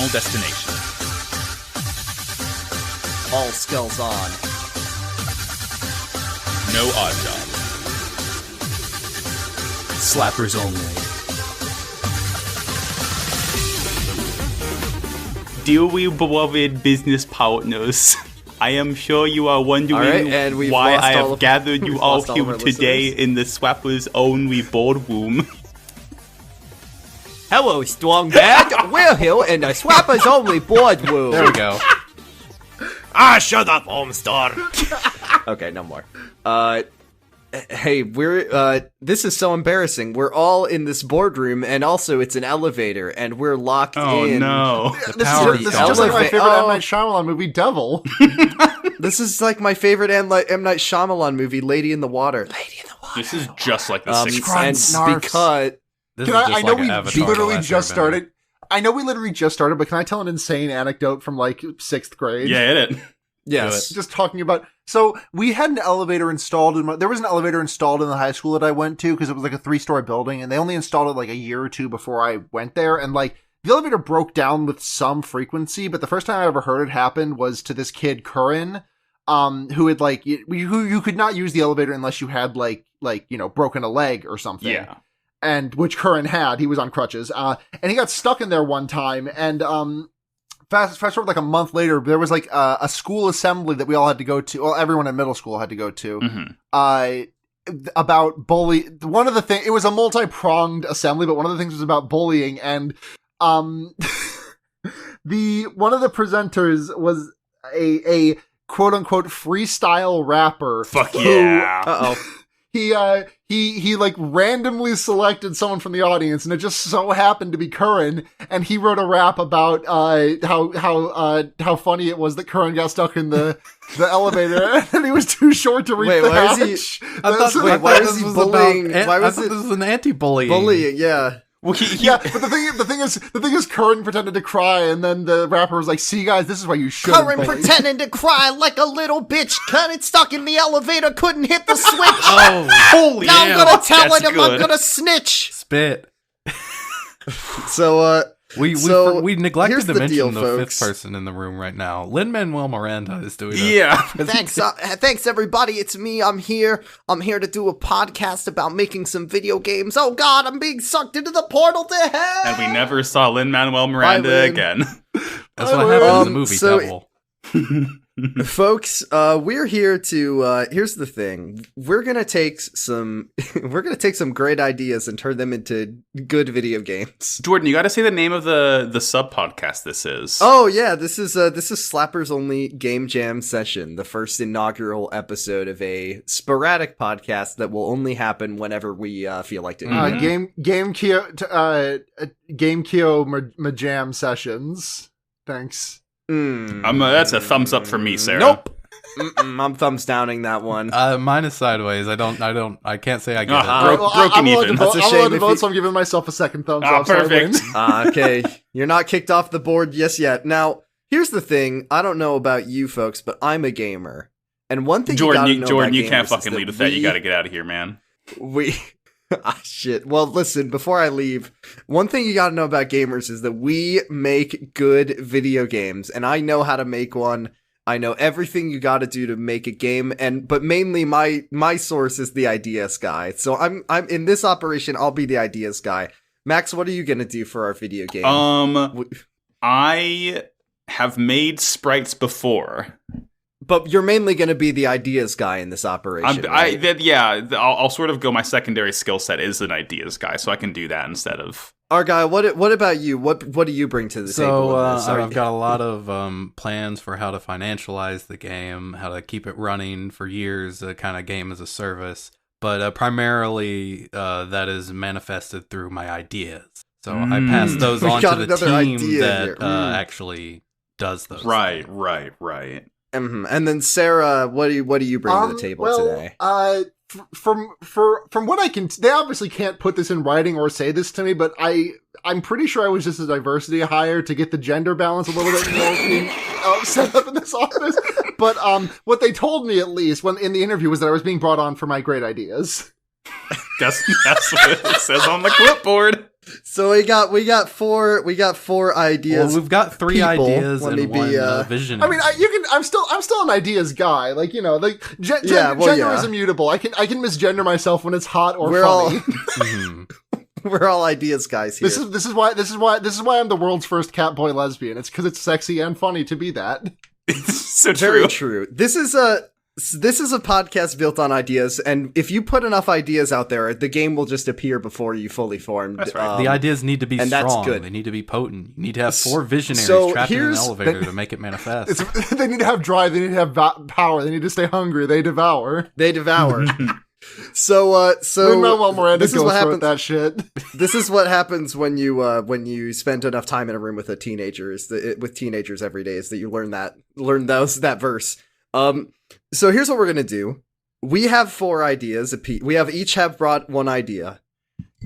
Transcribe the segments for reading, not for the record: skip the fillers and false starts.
final destination. All skills on. No odd jobs. Slappers only. Dearly beloved business partners, I am sure you are wondering why I have gathered you all here today in the Swappers Only boardroom. Hello, Strongbad. We're here in the Swappers Only boardroom. There we go. Shut up, Homestar. Okay, no more. Hey, this is so embarrassing. We're all in this boardroom, and also it's an elevator, and we're locked in. Oh, no. This is just like my favorite M. Night Shyamalan movie, Devil. This is like my favorite M. Night Shyamalan movie, Lady in the Water. Lady in the Water. This is just like the Sixth Sense. Because... I know we literally just started. I know we literally just started, but can I tell an insane anecdote from like 6th grade? Yeah, hit it. Yes. Just talking about, so we had an elevator installed there was an elevator installed in the high school that I went to because it was like a 3-story building, and they only installed it like a year or two before I went there, and like the elevator broke down with some frequency, but the first time I ever heard it happen was to this kid, Curran, who had like, who you could not use the elevator unless you had like, broken a leg or something. Yeah. And which Curran had, he was on crutches, and he got stuck in there one time, and fast forward like a month later, there was like a school assembly that we all had to go to. Well, everyone in middle school had to go to. About one of the things, it was a multi-pronged assembly, but one of the things was about bullying, and one of the presenters was a quote unquote freestyle rapper. Fuck yeah. He like randomly selected someone from the audience, and it just so happened to be Curran, and he wrote a rap about how funny it was that Curran got stuck in the elevator, and he was too short to reach the hatch. Why is he bullying? I thought this was an anti-bullying. Bullying, yeah. Well, yeah, but the thing is, Curran pretended to cry, and then the rapper was like, "See, guys, this is why you shouldn't." Curran pretending to cry like a little bitch, got stuck in the elevator, couldn't hit the switch. Oh, holy! Now I'm gonna tell him I'm gonna snitch. Spit. So, we neglected to mention the fifth person in the room right now. Lin-Manuel Miranda is doing that. Yeah. Thanks everybody. It's me. I'm here to do a podcast about making some video games. Oh God, I'm being sucked into the portal to hell. And we never saw Lin-Manuel Miranda again. That's what happened in the movie Devil. Folks, we're here to here's the thing. We're gonna take some great ideas and turn them into good video games. Jordan, you gotta say the name of the sub podcast this is. Oh yeah, this is Slappers Only Game Jam Session, the first inaugural episode of a sporadic podcast that will only happen whenever we feel like doing it. Game Kyo Majam Sessions. Thanks. That's a thumbs up for me, Sarah. Nope. I'm thumbs downing that one. Mine is sideways. I can't say I get it. Broken even. That's a shame. So I'm giving myself a second thumbs up. Perfect. Okay. You're not kicked off the board yet. Now, here's the thing. I don't know about you folks, but I'm a gamer. And one thing Jordan, you can't fucking lead with that. You gotta get out of here, man. Shit. Well, listen, before I leave, one thing you gotta know about gamers is that we make good video games, and I know how to make one. I know everything you gotta do to make a game, but mainly my source is the ideas guy. So I'm in this operation, I'll be the ideas guy. Max, what are you gonna do for our video game? I have made sprites before. But you're mainly going to be the ideas guy in this operation, right? I'll sort of go, my secondary skill set is an ideas guy, so I can do that instead of... Argyle, what about you? What do you bring to the table? I've got a lot of plans for how to financialize the game, how to keep it running for years, kind of game as a service. But primarily, that is manifested through my ideas. So I pass those on to the team that actually does those. Right. Mm-hmm. And then Sarah, what do you bring to the table today? From what I can, they obviously can't put this in writing or say this to me, but I'm pretty sure I was just a diversity hire to get the gender balance a little bit more being set up in this office. But what they told me, at least when in the interview, was that I was being brought on for my great ideas. That's what it says on the clipboard. So we got four ideas. Well, we've got three ideas and one vision. I mean, I'm still an ideas guy. Like, you know, like gender is immutable. I can misgender myself when it's hot or funny. We're all ideas guys here. This is why I'm the world's first catboy lesbian. It's because it's sexy and funny to be that. It's so very true. This is a podcast built on ideas, and if you put enough ideas out there, the game will just appear before you fully formed. That's right. The ideas need to be strong. That's good. They need to be potent. You need to have 4 visionaries trapped in an elevator to make it manifest. They need to have drive. They need to have power. They need to stay hungry. They devour. So Lin-Manuel Miranda this is what happens. That shit. This is what happens when you spend enough time in a room with teenagers every day. Is that you learn that verse. So here's what we're gonna do. We have 4 ideas. We each have brought one idea,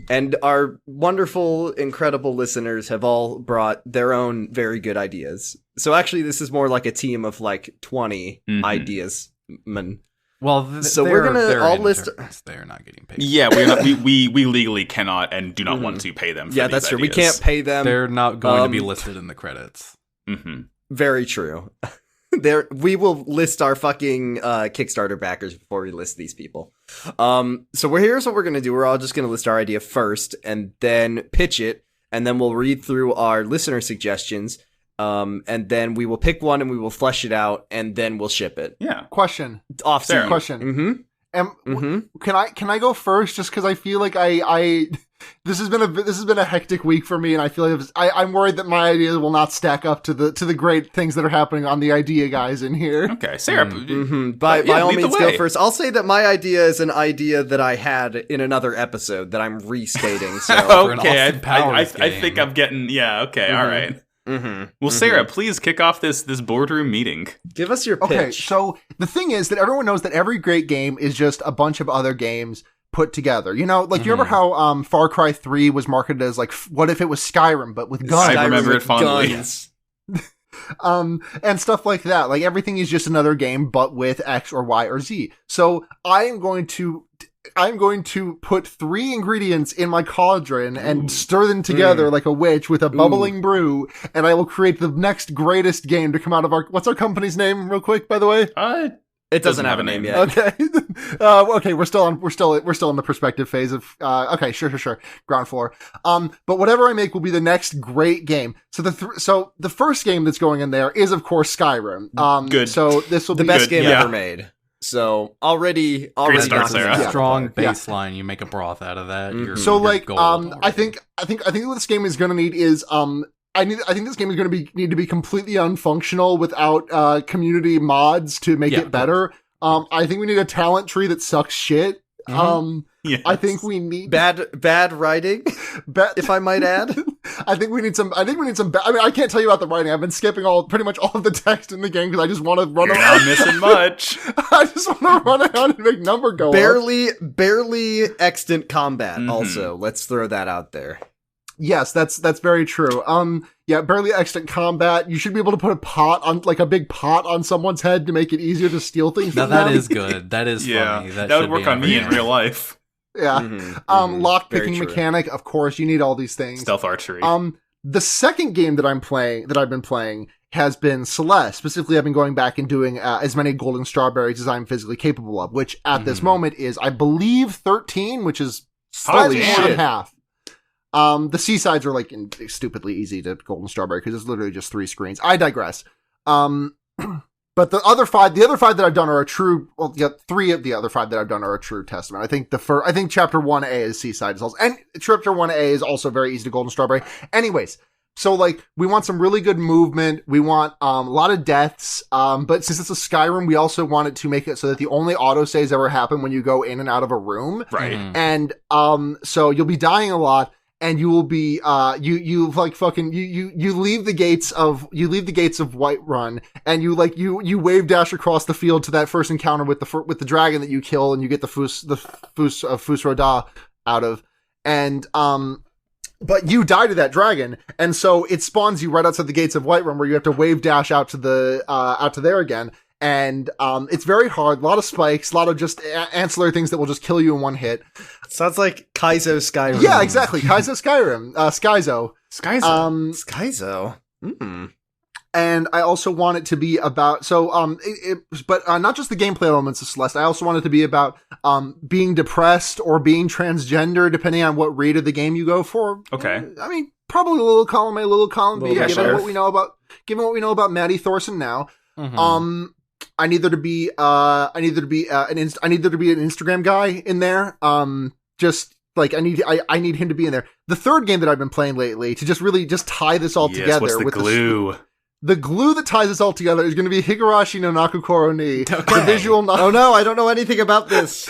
and our wonderful, incredible listeners have all brought their own very good ideas. So actually, this is more like a team of like 20 ideas. Well, so we're gonna all list. They're not getting paid. Yeah, we legally cannot and do not want to pay them. For yeah, that's true. We can't pay them. They're not going to be listed in the credits. Very true. We will list our fucking Kickstarter backers before we list these people. So here's what we're gonna do. We're all just gonna list our idea first, and then pitch it, and then we'll read through our listener suggestions. And then we will pick one and we will flesh it out, and then we'll ship it. Yeah. Question. Off Sarah. Question. Can I go first? Just because I feel like this has been a hectic week for me, and I feel like I'm worried that my ideas will not stack up to the great things that are happening on the idea guys in here. Okay, Sarah. By all means, go first. I'll say that my idea is an idea that I had in another episode that I'm restating. So okay, I think I'm getting. Yeah. Okay. All right. Well, Sarah, please kick off this boardroom meeting. Give us your pitch. Okay, so the thing is that everyone knows that every great game is just a bunch of other games put together. You know, like you remember how Far Cry 3 was marketed as like, what if it was Skyrim but with guns? I remember it fondly. Guns. And stuff like that. Like everything is just another game but with X or Y or Z. So I'm going to put 3 ingredients in my cauldron and stir them together like a witch with a bubbling brew, and I will create the next greatest game to come out of what's our company's name real quick, by the way? It doesn't have a name yet. Okay. Okay, we're still in the perspective phase of okay, sure. Ground floor. But whatever I make will be the next great game. So the first game that's going in there is of course Skyrim. Good. So this will be the best game ever made. So already start, Sarah. Strong baseline. You make a broth out of that. So like, I think what this game is going to need is I think this game is going to need to be completely unfunctional without community mods to make it better. I think we need a talent tree that sucks shit. Yes. I think we need bad writing, if I might add. I think we need some. I mean, I can't tell you about the writing. I've been skipping pretty much all of the text in the game because I just want to run around. You're not missing much. I just want to run around and make number go up. Barely extant combat. Also, let's throw that out there. Yes, that's very true. Barely extant combat. You should be able to put a big pot on someone's head to make it easier to steal things. Now that is good. That is funny. That would work on me in real life. Yeah. Lockpicking mechanic. Of course, you need all these things. Stealth archery. The second game that I've been playing has been Celeste. Specifically, I've been going back and doing as many golden strawberries as I'm physically capable of, which at this moment is, I believe, 13, which is slightly more than half. The seasides are like stupidly easy to golden strawberry because it's literally just 3 screens. I digress. But the other 5 that I've done are a true. Well, 3 of the other 5 that I've done are a true testament. I think Chapter 1A is Seaside, and Chapter 1A is also very easy to golden strawberry. Anyways, so like we want some really good movement. We want a lot of deaths. But since it's a Skyrim, we also want it to make it so that the only autosaves ever happen when you go in and out of a room. Right. And so you'll be dying a lot. And you will be, you leave the gates of Whiterun, and you wave dash across the field to that first encounter with the dragon that you kill, and you get the Fus Roda out of, and, but you die to that dragon, and so it spawns you right outside the gates of Whiterun, where you have to wave dash out to there again. And it's very hard, a lot of spikes, a lot of just ancillary things that will just kill you in one hit. Sounds like Kaizo Skyrim. Yeah, exactly. Kaizo Skyrim. Skyzo. Skyzo. And I also want it to be about, but not just the gameplay elements of Celeste. I also want it to be about being depressed or being transgender, depending on what rate of the game you go for. Okay. I mean, probably a little column A, a little column B, given sure. what we know about Maddie Thorson now. Mm-hmm. I need there to be an Instagram guy in there. Just like I need him to be in there. The third game that I've been playing lately to just really just tie this all together. What's the glue? The glue that ties this all together is going to be Higurashi no Nakukoro ni. Okay. The visual novel. Oh no, I don't know anything about this.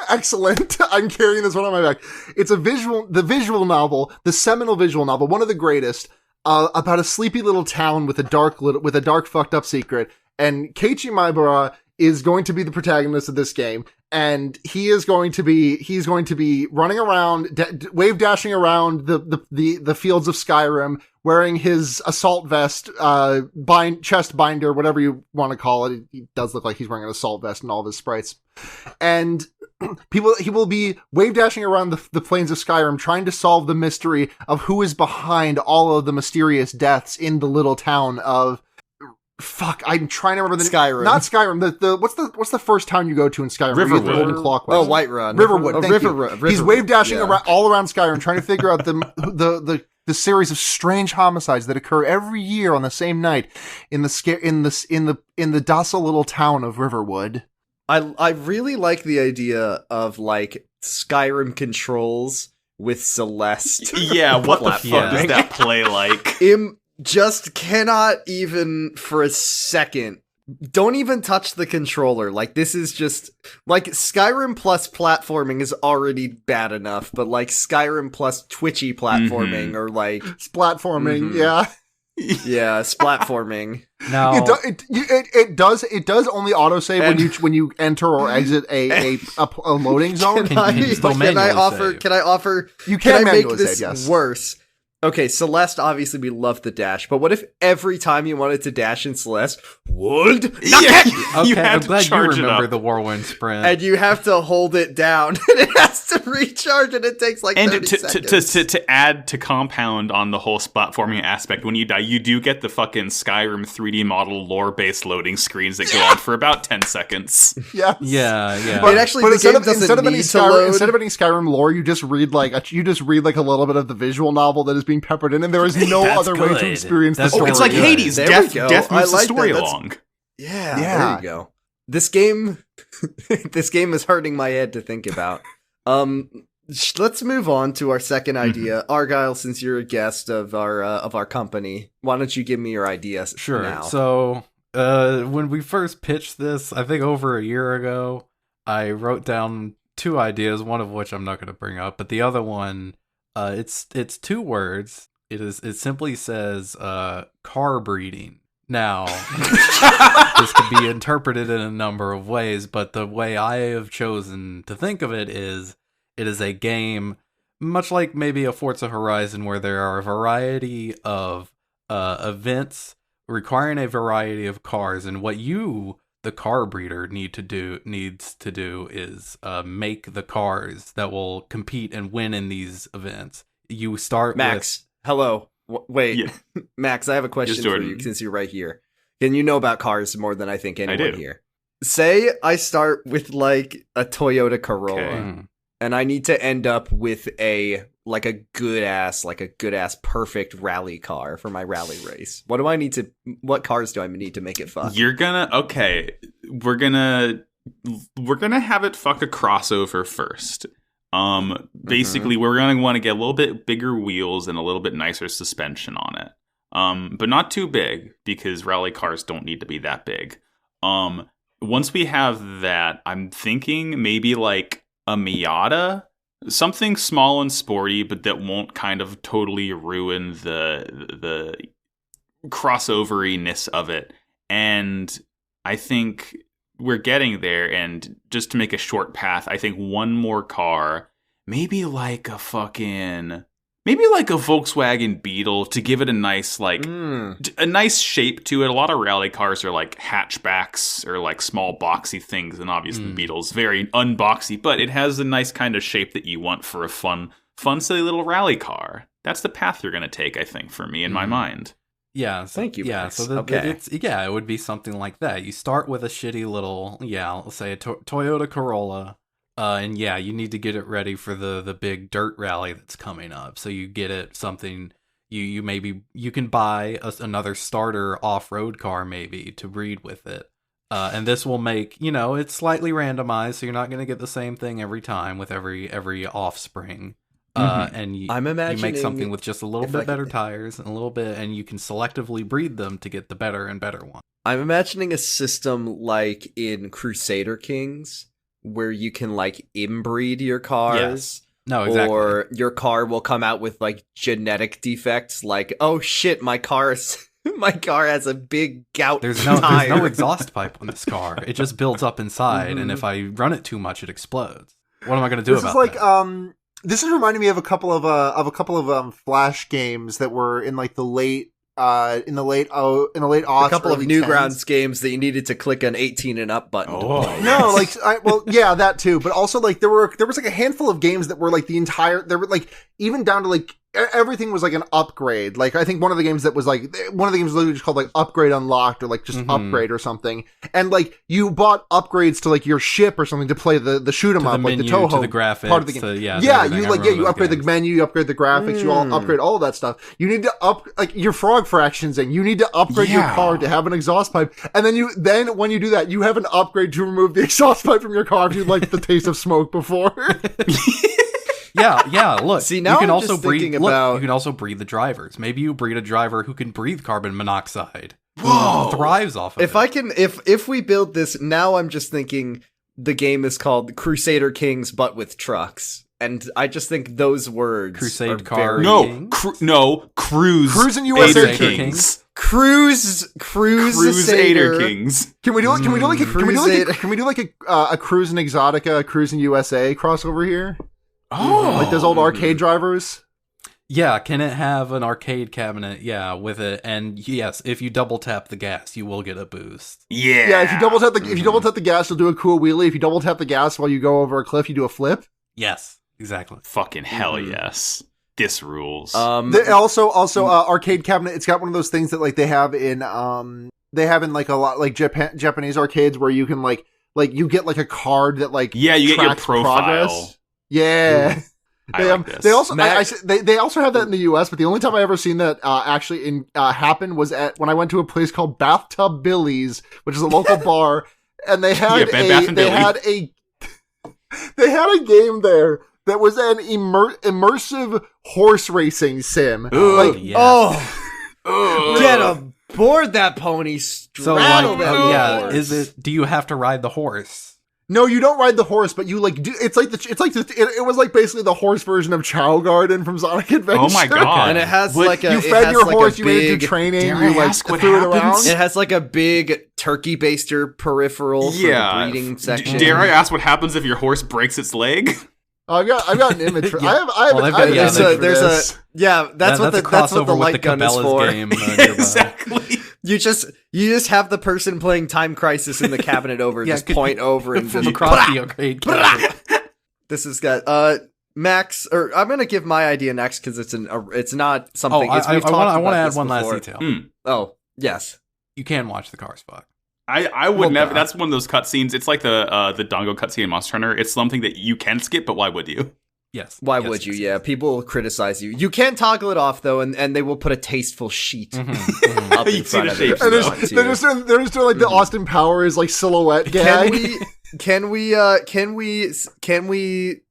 Excellent. I'm carrying this one on my back. It's the visual novel, the seminal visual novel, one of the greatest, about a sleepy little town with a dark fucked up secret. And Keiichi Maebara is going to be the protagonist of this game. And he's going to be running around, wave dashing around the fields of Skyrim, wearing his assault vest, chest binder, whatever you want to call it. He does look like he's wearing an assault vest in all of his sprites. And he will be wave dashing around the plains of Skyrim, trying to solve the mystery of who is behind all of the mysterious deaths in the little town of, fuck, I'm trying to remember the Skyrim. Not Skyrim. What's the first town you go to in Skyrim? Riverwood. Golden Clockwise. Oh, Whiterun. Riverwood. Thank you. Riverwood. He's wave dashing all around Skyrim, trying to figure out the series of strange homicides that occur every year on the same night in the docile little town of Riverwood. I really like the idea of like Skyrim controls with Celeste. Yeah, what the fuck does that play like? Just cannot even for a second. Don't even touch the controller. Like, this is just like Skyrim plus platforming is already bad enough, but like Skyrim plus twitchy platforming or like splatforming, yeah. Yeah, splatforming. No, it does only autosave when you enter or exit a loading zone. Can I offer? You can make manually this save, yes. worse? Okay, Celeste, obviously we love the dash, but what if every time you wanted to dash in Celeste, would? Okay, I'm glad you remember the Whirlwind Sprint. And you have to hold it down, and it has to recharge, and it takes like 30 seconds. To add to compound on the whole platforming aspect, when you die, you do get the fucking Skyrim 3D model lore-based loading screens that go on for about 10 seconds. Yeah. But actually, the game doesn't need to load. Instead of any Skyrim lore, you just read like a little bit of the visual novel that is being peppered in, and there is no other way to experience the story. It's like Hades. Death moves the story that. along. Yeah, there you go. This game is hurting my head to think about. Let's move on to our second idea. Argyle, since you're a guest of our company, why don't you give me your ideas? Sure. Now. So, when we first pitched this, I think over a year ago, I wrote down two ideas, one of which I'm not going to bring up, but the other one, it's 2 words. It simply says car breeding. Now, this could be interpreted in a number of ways, but the way I have chosen to think of it is a game, much like maybe a Forza Horizon, where there are a variety of events requiring a variety of cars, and what you, the car breeder, needs to do is make the cars that will compete and win in these events. You start Max. Hello. Wait, yeah. Max, I have a question for you since you're right here. And you know about cars more than I think anyone here. Say I start with like a Toyota Corolla, and I need to end up with a good ass perfect rally car for my rally race. What cars do I need to make it fun? We're gonna have it fuck a crossover first. Basically we're going to want to get a little bit bigger wheels and a little bit nicer suspension on it. But not too big, because rally cars don't need to be that big. Once we have that, I'm thinking maybe like a Miata, something small and sporty, but that won't kind of totally ruin the crossoveriness of it. And I think we're getting there, and just to make a short path, I think one more car, maybe maybe like a Volkswagen Beetle to give it a nice a nice shape to it. A lot of rally cars are like hatchbacks or like small boxy things, and obviously the Beetle's very unboxy, but it has a nice kind of shape that you want for a fun silly little rally car. That's the path you're going to take, I think, for me in my mind. Yeah, so, thank you. Yeah, Max. so it would be something like that. You start with a shitty little, let's say a Toyota Corolla, and you need to get it ready for the big dirt rally that's coming up. So you get it something you can buy another starter off-road car maybe to breed with it, and this will make it's slightly randomized, so you're not going to get the same thing every time with every offspring. And you make something with just a little bit better tires and a little bit, and you can selectively breed them to get the better and better one. I'm imagining a system like in Crusader Kings where you can like inbreed your cars. Yes. No, exactly. Or your car will come out with like genetic defects, like, oh shit, my car has a big gout there's tire. no exhaust pipe on this car. It just builds up inside, and if I run it too much, it explodes. What am I going to do about that? This is reminding me of a couple of Flash games that were in like the late aughts, a couple of early Newgrounds 10s. games that you needed to click an 18 and up button. No, like that too, but also like there was like a handful of games that were like there were like even down to like everything was like an upgrade. Like I think one of the games was literally just called like Upgrade Unlocked or like just Upgrade or something. And like you bought upgrades to like your ship or something to play the shoot 'em up, like the Toho, to the graphics, part of the game. You upgrade the menu, you upgrade the graphics, you all upgrade all of that stuff. You need to like your frog fractions and you need to upgrade your car to have an exhaust pipe. And then when you do that, you have an upgrade to remove the exhaust pipe from your car if you like the taste of smoke before. Yeah. Look, see, now you can I'm also just breed. thinking about... You can also breed the drivers. Maybe you breed a driver who can breathe carbon monoxide. Whoa! Thrives off of it. If we build this, now I'm just thinking the game is called Crusader Kings, but with trucks, and I just think those words Crusade are car. very... Cruising USA Kings. Crusader Kings. Can we do like a Cruising Exotica, Cruising USA crossover here? Oh, like those old arcade drivers. Yeah, can it have an arcade cabinet? Yeah, with it, and yes, if you double tap the gas, you will get a boost. Yeah. If you double tap the gas, you'll do a cool wheelie. If you double tap the gas while you go over a cliff, you do a flip. Yes, exactly. Fucking hell yes. This rules. Also, arcade cabinet. It's got one of those things that like they have in like a lot like Japanese arcades where you can like you get like a card that like you get your profile. Progress. Yeah. They also they also have that in the US, but the only time I ever seen that actually happen was when I went to a place called Bathtub Billy's, which is a local bar, and they had a game there that was an immersive horse racing sim. Ooh, get aboard that pony. So like, is it? Do you have to ride the horse? No, you don't ride the horse, but you like do. It was like basically the horse version of Chow Garden from Sonic Adventure. Oh my god! And it has you fed your horse, you made it do training, you like threw it around. It has like a big turkey baster peripheral for the breeding section. Dare I ask what happens if your horse breaks its leg? I've got an image. For, that's what the light gun is for. Game, Exactly. You just have the person playing Time Crisis in the cabinet over, just point over and just across the arcade cabinet. This has got Max, or I'm gonna give my idea next because it's not something. I want to add one last detail. Oh yes, you can watch the cars fuck. I would never. That's one of those cutscenes. It's like the Dongo cutscene in Monster Hunter. It's something that you can skip, but why would you? Yes. Why would you? Yeah, people criticize you. You can toggle it off though, and they will put a tasteful sheet up in front of it. And they're just doing like the Austin Powers like silhouette gag. Can we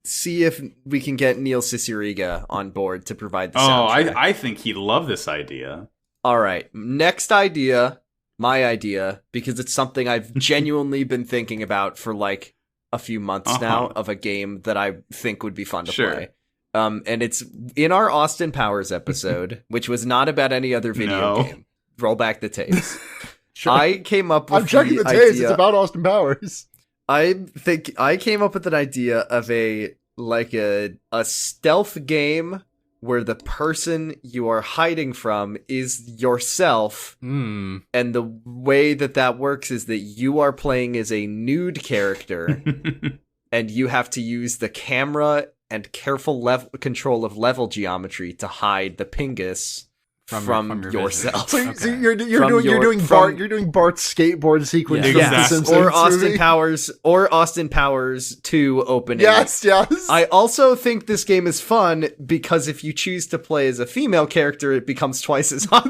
see if we can get Neil Cicierega on board to provide the soundtrack? I think he'd love this idea. All right, next idea, my idea, because it's something I've genuinely been thinking about for like a few months now, of a game that I think would be fun to play. And it's in our Austin Powers episode, which was not about any other video game. Roll back the tapes. Sure. I came up with I'm checking the tapes. It's about Austin Powers. I think I came up with an idea of a stealth game where the person you are hiding from is yourself. Hmm. And the way that works is that you are playing as a nude character, and you have to use the camera and careful control of level geometry to hide the pingus from your yourself. vision. So Okay. you're doing Bart's skateboard sequence. Yeah. from the Exactly. Simpsons Or Austin Powers 2 opening. Yes. I also think this game is fun because if you choose to play as a female character, it becomes twice as hard.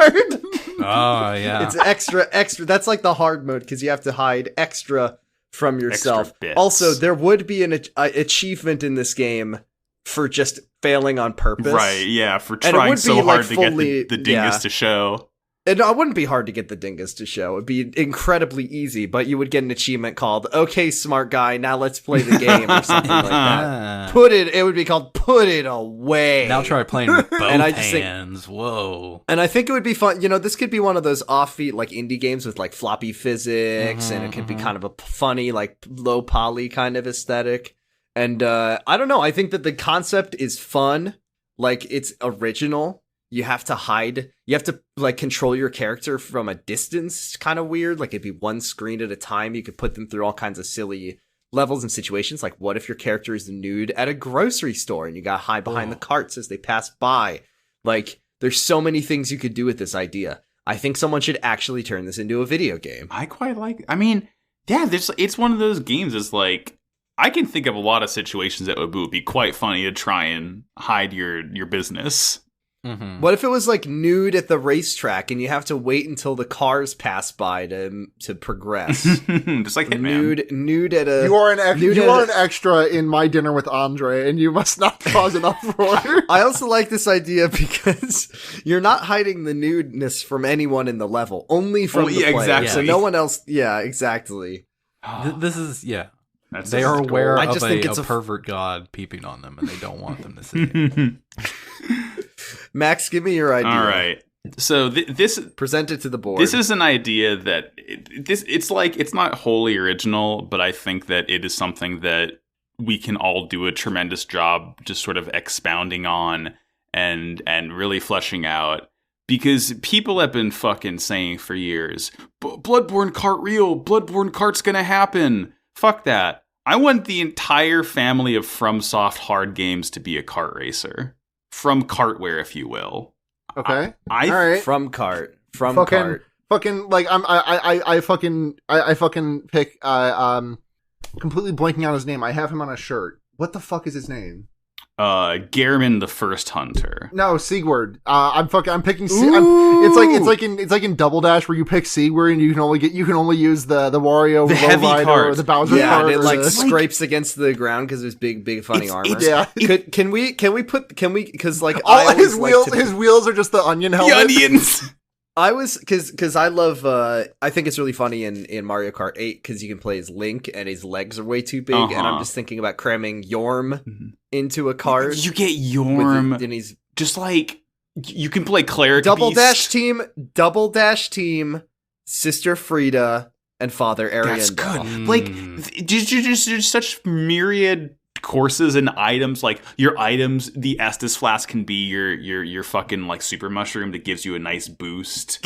Oh, yeah. It's extra. That's like the hard mode because you have to hide extra from yourself. Extra bits. Also, there would be an achievement in this game for just failing on purpose. Right, yeah, for And it trying would so be, hard like, to get fully- the dingus yeah. to show. And it wouldn't be hard to get the dingus to show. It'd be incredibly easy, but you would get an achievement called, okay, smart guy, now let's play the game, or something like that. Ah. It would be called Put It Away. Now try playing with both And I just think- hands. Whoa. And I think it would be fun. You know, this could be one of those offbeat, like, indie games with, like, floppy physics, and it could be kind of a funny, like, low poly kind of aesthetic. And I don't know. I think that the concept is fun. Like, it's original. You have to hide. You have to, like, control your character from a distance. Kind of weird. Like, it'd be one screen at a time. You could put them through all kinds of silly levels and situations. Like, what if your character is nude at a grocery store and you gotta hide behind the carts as they pass by? Like, there's so many things you could do with this idea. I think someone should actually turn this into a video game. I quite like. I mean, yeah, it's one of those games. It's like I can think of a lot of situations that would be quite funny to try and hide your business. Mm-hmm. What if it was like nude at the racetrack and you have to wait until the cars pass by to progress? Just like Hitman. Nude at a You are an nude extra in My Dinner with Andre, and you must not cause an uproar. I also like this idea because you're not hiding the nudeness from anyone in the level, only from the player. exactly. So no one else. Yeah, exactly. This is, yeah. That's They are aware I of just think it's a a pervert god peeping on them, and they don't want them to see it. Max, give me your idea. All right. So this Present it to the board. This is an idea that it's not wholly original, but I think that it is something that we can all do a tremendous job just sort of expounding on and really fleshing out, because people have been fucking saying for years, Bloodborne kart real, Bloodborne kart's gonna happen. Fuck that. I want the entire family of FromSoft hard games to be a kart racer. From Kartware, if you will. Okay. I All right. from cart. From Fucking- cart. Fucking like I fucking pick completely blanking on his name. I have him on a shirt. What the fuck is his name? Gehrman the First Hunter. No, Sigurd. I'm picking. Ooh. It's like in Double Dash where you pick Sigurd and you can only use the Wario The heavy Lowrider card. or the Bowser Yeah, card. and it or like the- scrapes against the ground because there's big funny It's- armor. yeah. Can we because like I All always his like wheels. to- His wheels are just the onion The helmet. onions! I was because I love I think it's really funny in Mario Kart 8 because you can play as Link and his legs are way too big, and I'm just thinking about cramming Yorm into a cart. You get with Yorm. it, and he's Just like, you can play Cleric double Beast. dash team, Sister Frida, and Father Arian. That's good. Like, there's such myriad courses and items. Like, your items, the Estus flask can be your fucking, like, super mushroom that gives you a nice boost.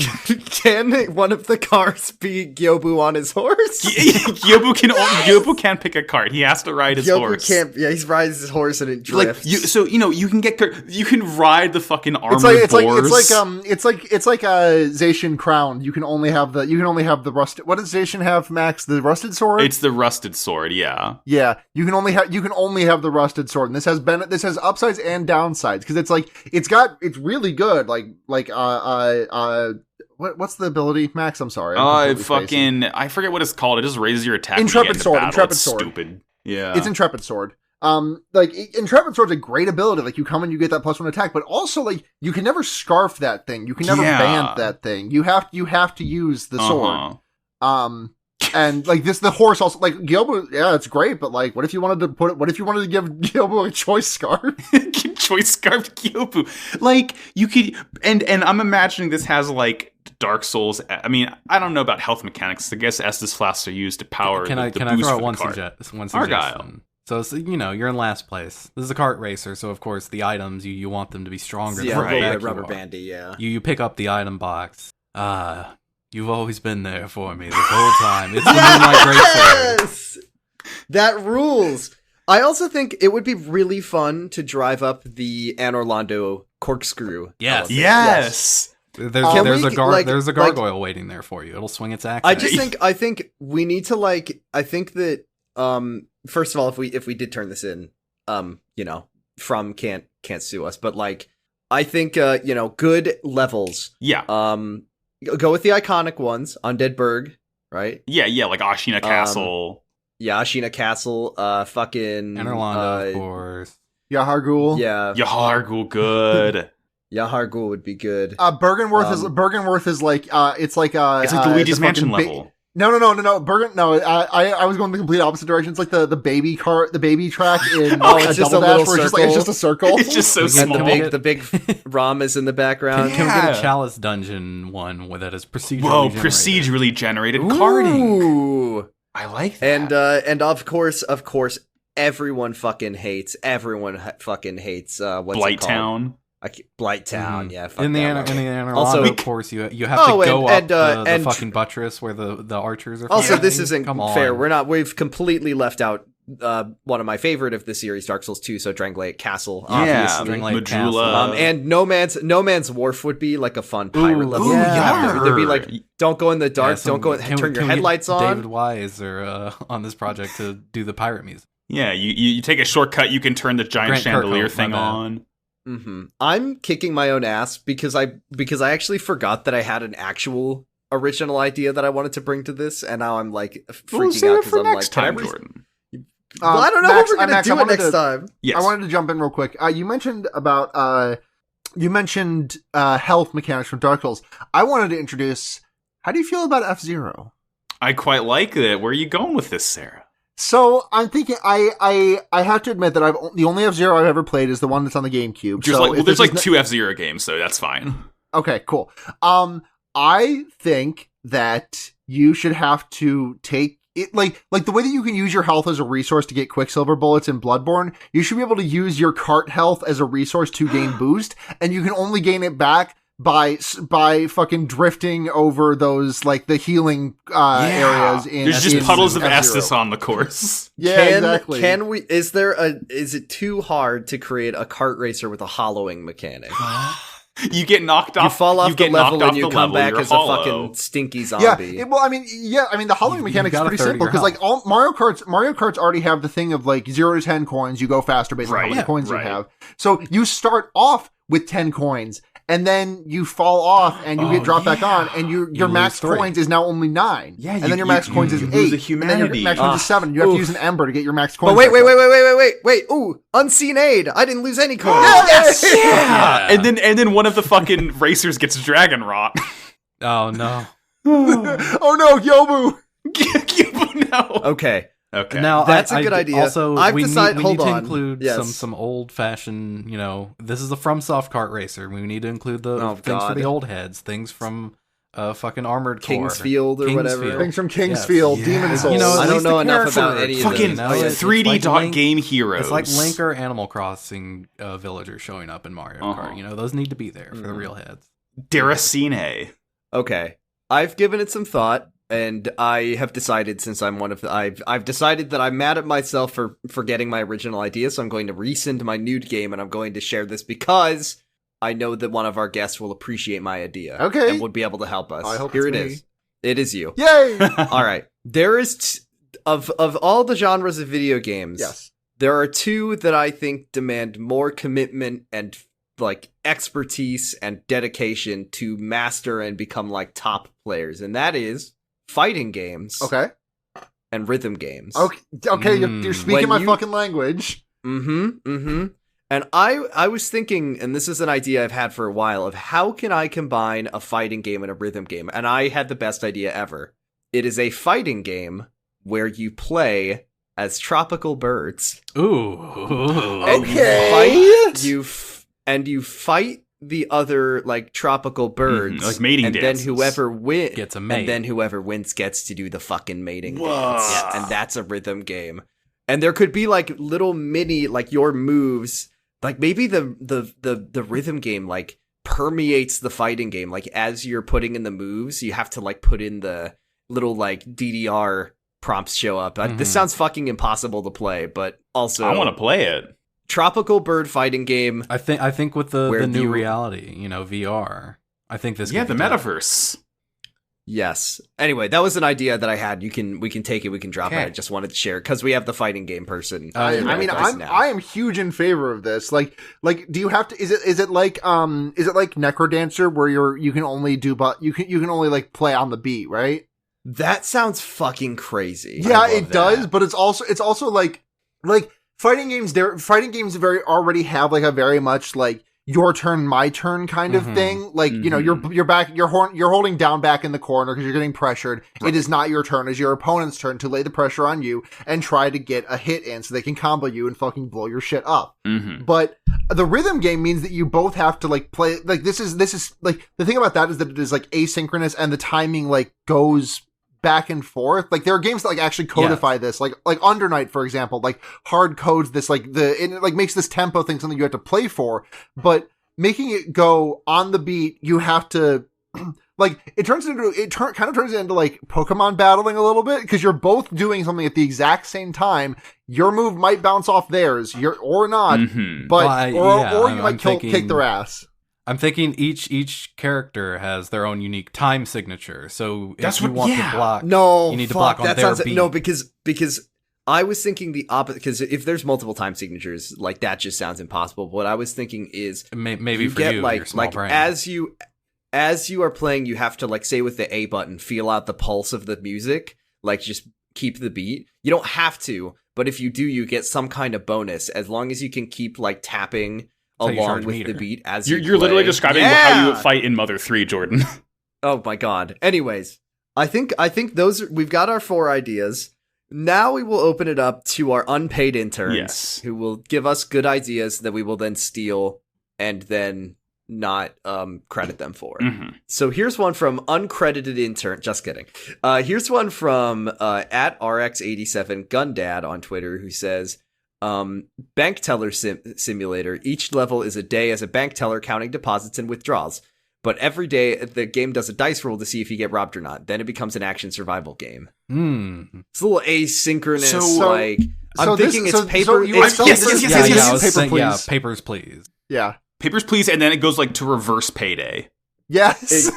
Can one of the cars be Gyobu on his horse? Yobu can't pick a cart. He has to ride his horse. can't. Yeah, he rides his horse and it Like, drifts. you can ride the fucking armored It's like boars. it's like Zacian Crown. You can only have the rusted. What does Zacian have, Max? The rusted sword. It's the rusted sword, yeah. Yeah, you can only have the rusted sword, and this has upsides and downsides because it's really good. What's the ability, Max? I'm sorry. I'm completely spacing. I forget what it's called. It just raises your attack. Intrepid when you get into sword, battle. Intrepid It's sword. Stupid. Yeah. It's Intrepid sword. Intrepid sword's a great ability. Like, you come and you get that +1 attack, but also, like, you can never scarf that thing. You can never band that thing. You have to use the sword. And like the horse also, like, Gyobu, yeah, it's great, but like, what if you wanted to give Gyobu a choice scarf? Choice scarf Gyobu. Like, you could, and I'm imagining this has like Dark Souls. I mean, I don't know about health mechanics. I guess Estus flasks are used to power Can the I boost throw for out the one cart. suggestion? Argyle. So, you're in last place. This is a kart racer, so of course the items you want them to be stronger. Yeah, than right. a little the bit back rubber you are. bandy, yeah. You pick up the item box. You've always been there for me this whole time. It's the Moonlight Greatsword. Yes! That rules! I also think it would be really fun to drive up the Anne Orlando corkscrew. Yes. elevator. Yes. There's we, a gargoyle waiting there for you. It'll swing its axe. I at just you. think we need to I think that first of all, if we did turn this in, from can't sue us, but I think good levels. Yeah. Go with the iconic ones, Undead Burg, right? Yeah, like Ashina Castle. Yeah, Ashina Castle, fucking And Orlando, of course. Yahar'gul. Yeah, Yahar'gul, good. Yahar'gul would be good. Bergenworth is like it's like It's like Luigi's the Mansion fucking level. No. I was going the complete opposite direction. It's like the baby cart, the baby track in It's just a Double little Dash, where it's circle. just a circle. It's just so We get small. the big ROM is in the background. Can we get Yeah. a Chalice dungeon one where that is procedurally Whoa, generated? procedurally generated karting. Ooh. I like that. And of course, everyone fucking hates. Fucking hates. What's Blight it called? Town. Blight Town. Yeah. Fuck In the that one. Anne Also- Orlando course, you have to Oh, go and- up the and- fucking buttress where the archers are. Also, fighting. this isn't Come on. fair. We've completely left out one of my favorite of the series, Dark Souls 2. So Dranglade Castle, Yeah, obviously. Dranglade Castle. Majula. And No Man's Wharf would be like a fun pirate level. ooh, yeah. There'd be like, don't go in the dark. Yeah, don't go. can Turn we your get headlights David on. Wise on this project to do the pirate music. Yeah, you take a shortcut, you can turn the giant Grant chandelier Kirkhope, thing my bad. on. I'm kicking my own ass because I actually forgot that I had an actual original idea that I wanted to bring to this, and now I'm like freaking We'll save out it because for I'm next like, time, can I Jordan. Well, I don't know Max, if we're gonna Max, I do it wanted next to- time. Yes. I wanted to jump in real quick. You mentioned about health mechanics from Dark Souls. I wanted to introduce. How do you feel about F-Zero? I quite like it. Where are you going with this, Sarah? So I'm thinking. I have to admit that the only F-Zero I've ever played is the one that's on the GameCube. Just So like, well, if there's this like is two F-Zero games, so that's fine. Okay, cool. I think that you should have to take it like the way that you can use your health as a resource to get Quicksilver bullets in Bloodborne. You should be able to use your cart health as a resource to gain boost, and you can only gain it back by fucking drifting over those like the healing areas. There's just in puddles of F-Zero. Estus on the course. Yeah, exactly. Can we? Is it too hard to create a kart racer with a hollowing mechanic? You get knocked off. You fall off the get level knocked and you off the come level, back you're as hollow. a fucking stinky Yeah, zombie. the hollowing You mechanic is gotta pretty 30 simple your because like health. all Mario Karts already have the thing of like 0 to 10 coins. You go faster based on how Right, many yeah, coins right. you have. So you start off with 10 coins and then you fall off and you get dropped back on and your lose max 3. coins is now only 9. Yeah, and then your max coins is you 8. lose a And then your humanity. max coins is 7. You have to Oof. use an ember to get your max coins. But wait, back wait, up. wait, wait, wait, wait, wait! Ooh, unseen aid! I didn't lose any coins. Yes! Yeah. And then one of the fucking racers gets dragon rot. Oh no! Oh no, Yobu! No. Okay. Okay. Now That's a good idea. Also, I've we decided- need hold to on. include Yes. some old fashioned. This is a FromSoft kart racer. We need to include the Oh, things for God. the old heads, things from fucking Armored Core, Kingsfield or whatever. Things from Kingsfield, Yes. Demon Yes. Souls. You know, I at don't least know the enough about character- any of Fucking those. it's 3D like dot Link- game heroes. It's like Link or Animal Crossing villagers showing up in Mario Uh-huh. Kart. Those need to be there for the real heads. Deracine. Okay. I've given it some thought, and I have decided since I'm one of the I've decided that I'm mad at myself for forgetting my original idea, so I'm going to rescind my nude game and I'm going to share this because I know that one of our guests will appreciate my idea. Okay. And would be able to help us. I hope Here it's it me. is. It is you. Yay! All right. There is of all the genres of video games. Yes. There are two that I think demand more commitment and like expertise and dedication to master and become like top players, and that is fighting games Okay. and rhythm games. Okay, you're speaking my When you- fucking language. And I was thinking, and this is an idea I've had for a while, of how can I combine a fighting game and a rhythm game? And I had the best idea ever. It is a fighting game where you play as tropical birds. Ooh. And Okay. you fight the other like tropical birds, like mating and dances. then whoever wins Gets a mate. and then whoever wins gets to do the fucking mating Whoa. dance, Yes. and that's a rhythm game. And there could be like little mini, like your moves, like maybe the rhythm game like permeates the fighting game. Like as you're putting in the moves, you have to like put in the little like DDR prompts show up. This sounds fucking impossible to play, but also I want to play it. Tropical bird fighting game. I think with the new reality, VR. I think this. Yeah, the metaverse. Yes. Anyway, that was an idea that I had. We can take it. We can drop it. I just wanted to share it because we have the fighting game person. I am huge in favor of this. Like, do you have to? Is it like Necrodancer where you can only you can only like play on the beat, right? That sounds fucking crazy. Yeah, it does. But it's also like fighting games. Fighting games already have like a very much like your turn, my turn kind of thing. Like, you're back, you're holding down back in the corner because you're getting pressured. Right. It is not your turn. It's your opponent's turn to lay the pressure on you and try to get a hit in so they can combo you and fucking blow your shit up. But the rhythm game means that you both have to like play, like this is like, the thing about that is that it is like asynchronous and the timing like goes back and forth. Like there are games that like actually codify this, like Under Night, for example, like hard codes this, like it like makes this tempo thing something you have to play for, but making it go on the beat, you have to like it kind of turns into like Pokemon battling a little bit because you're both doing something at the exact same time. Your move might bounce off theirs, or not, but or you might kick their ass. I'm thinking each character has their own unique time signature. So if you want to block, you need to block on their beat. No, because I was thinking the opposite. Because if there's multiple time signatures, like that just sounds impossible. What I was thinking is maybe for you, like your small brain. as you are playing, you have to like say with the A button, feel out the pulse of the music, like just keep the beat. You don't have to, but if you do, you get some kind of bonus as long as you can keep like tapping along with the beat as you're literally describing how you would fight in Mother 3, Jordan. Oh my god. Anyways, I think those we've got our 4 ideas. Now we will open it up to our unpaid interns who will give us good ideas that we will then steal and then not credit them for. So here's one from uncredited intern. Just kidding. Here's one from at RX87 Gundad on Twitter who says, bank teller simulator. Each level is a day as a bank teller counting deposits and withdrawals. But every day the game does a dice roll to see if you get robbed or not. Then it becomes an action survival game. It's a little asynchronous. I'm thinking it's paper. Yes, Papers, Please. Yeah, Papers, Please, and then it goes like to reverse Payday. Yes.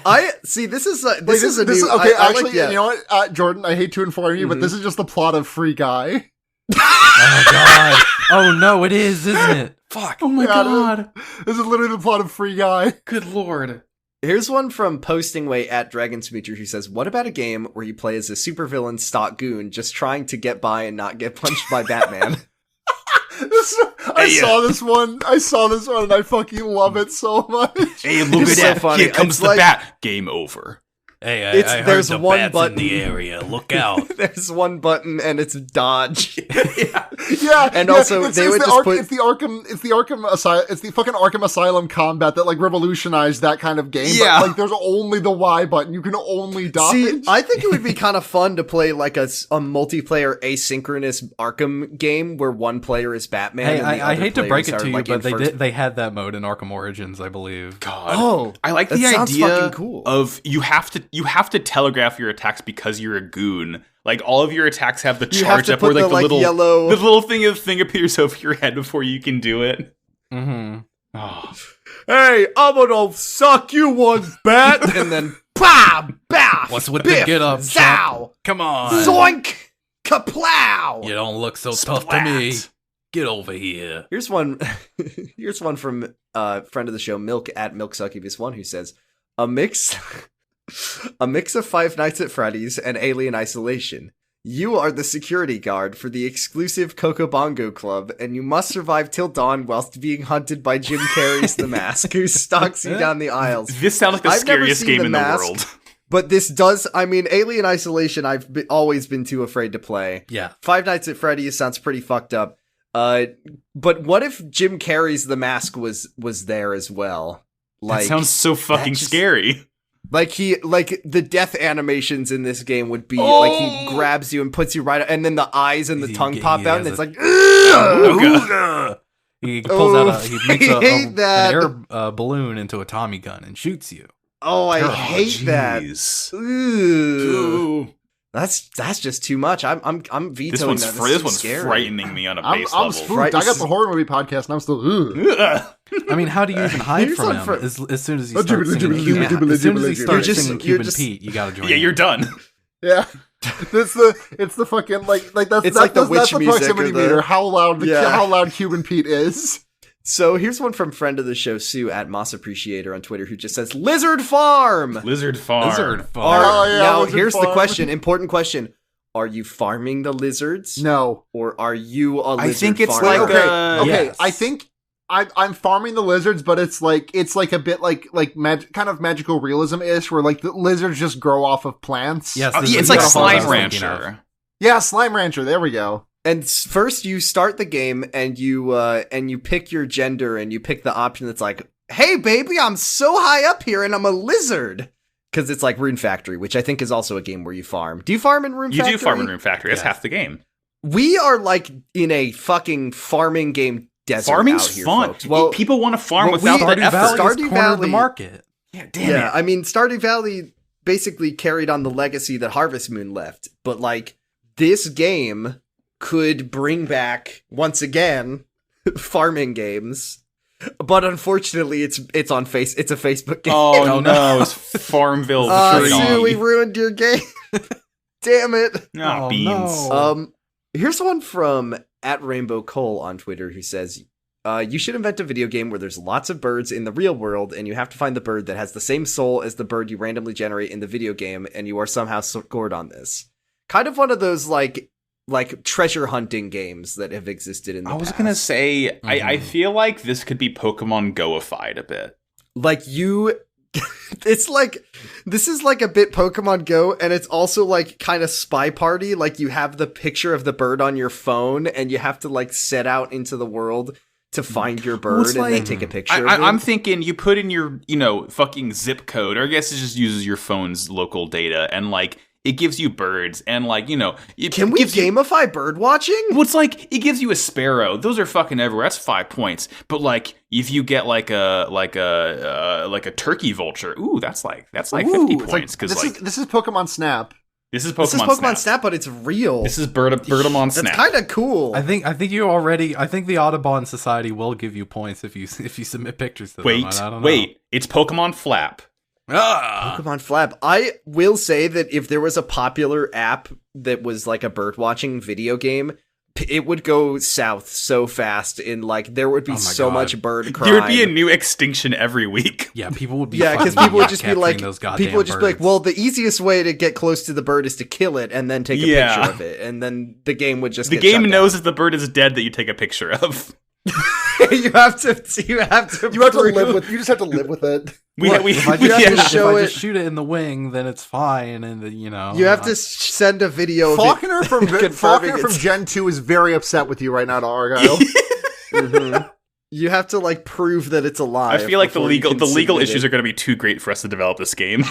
I see. This is a new. Okay, actually, you know what, Jordan? I hate to inform you, but this is just the plot of Free Guy. Oh god! Oh no, it is, isn't it? Fuck! Oh my god! This is literally the plot of Free Guy. Good lord! Here's one from Postingway at Dragon Smoocher who says, "What about a game where you play as a supervillain stock goon, just trying to get by and not get punched by Batman?" I saw this one, and I fucking love it so much. Hey, look at that! Funny. Here comes the bat. Game over. Hey, I heard there's the one bats button in the area. Look out! There's one button, and it's dodge. Also they would just put it's the fucking Arkham Asylum combat that like revolutionized that kind of game. Yeah, but, like there's only the Y button. You can only dodge. See, I think it would be kind of fun to play like a multiplayer asynchronous Arkham game where one player is Batman. Hey, and the I hate to break it to you, like but they had that mode in Arkham Origins, I believe. God, I like the idea of you have to telegraph your attacks because you're a goon. Like all of your attacks have the charge up where like the little thing appears over your head before you can do it. Oh. Hey, I'm gonna suck you one, bat, and then bah, baff. What's with biff, the get up? Zow, come on, zoink, kaplow. You don't look so tough to me. Get over here. Here's one. Here's one from friend of the show, Milk at Milksuccubus1, who says a mix of Five Nights at Freddy's and Alien Isolation. You are the security guard for the exclusive Coco Bongo Club, and you must survive till dawn whilst being hunted by Jim Carrey's The Mask, who stalks you down the aisles. This sounds like the scariest game in the world. But this does, I mean, Alien Isolation, I've always been too afraid to play. Yeah. Five Nights at Freddy's sounds pretty fucked up. But what if Jim Carrey's The Mask was there as well? Like, that sounds so fucking scary. Like the death animations in this game would be like he grabs you and puts you right, and then the eyes and the tongue pop out, and it's like, he pulls out he makes an air balloon into a Tommy gun and shoots you. Oh, I hate that. Ooh. That's just too much. I'm vetoing that. This one's frightening me on a base level. I'm spooked. I got the horror movie podcast, and I'm still. I mean, how do you even hide from him? As soon as he starts singing Cuban Pete, you gotta join. Yeah, you're done. Yeah, it's the fucking like that's it's like the witch that's the music proximity meter. How loud Cuban Pete is. So here's one from friend of the show, Sue at Moss Appreciator on Twitter, who just says, Lizard Farm! Lizard Farm. Now, here's the question, important question. Are you farming the lizards? No. Or are you a lizard I think it's farmer? like okay. Yes. I think I'm farming the lizards, but it's like a bit like kind of magical realism-ish, where like the lizards just grow off of plants. Yes, it's like Slime Rancher. Yeah, Slime Rancher. There we go. And first you start the game and you pick your gender and you pick the option that's like, hey baby, I'm so high up here and I'm a lizard. Because it's like Rune Factory, which I think is also a game where you farm. Do you farm in Rune Factory? You do farm in Rune Factory. That's half the game. We are like in a fucking farming game desert. Farming's out here, fun. Folks. Well, people want to farm without the effort. Stardew Valley, the market. Yeah, damn it. I mean, Stardew Valley basically carried on the legacy that Harvest Moon left. But like, this game could bring back, once again, farming games. But unfortunately, it's a Facebook game. Oh no, it's Farmville. Sue, we ruined your game. Damn it. Oh, beans. No. Here's one from @RainbowCole on Twitter who says, you should invent a video game where there's lots of birds in the real world, and you have to find the bird that has the same soul as the bird you randomly generate in the video game, and you are somehow scored on this. Kind of one of those, like treasure hunting games that have existed in the past. I was going to say, I feel like this could be Pokemon Go-ified a bit. Like, it's like, this is like a bit Pokemon Go, and it's also like kind of Spy Party. Like, you have the picture of the bird on your phone, and you have to like set out into the world to find your bird and then take a picture of it. I'm thinking you put in your, fucking zip code, or I guess it just uses your phone's local data, and like, it gives you birds, and like, can we gamify bird watching? Well, it's like, it gives you a sparrow. Those are fucking everywhere. That's 5 points. But like, if you get like a turkey vulture, that's like 50 points. Because this is Pokemon Snap. This is Pokemon Snap, but it's real. This is Birdamon Snap. That's kind of cool. I think the Audubon Society will give you points if you submit pictures to them. I don't know. Wait, it's Pokemon Flap. Pokemon Flap. I will say that if there was a popular app that was like a bird watching video game, it would go south so fast. There would be so much bird crime. There would be a new extinction every week. Yeah, people would be. Yeah, because people would just be like, birds. well, the easiest way to get close to the bird is to kill it and then take a picture of it, and then the game would just. The game knows if the bird is dead that you take a picture of. You have to live with. You just have to live with it. If I just shoot it in the wing, then it's fine, and you have to send a video. Faulkner from Gen 2 is very upset with you right now, Argyle. Mm-hmm. You have to prove that it's alive. I feel like the legal issues are going to be too great for us to develop this game.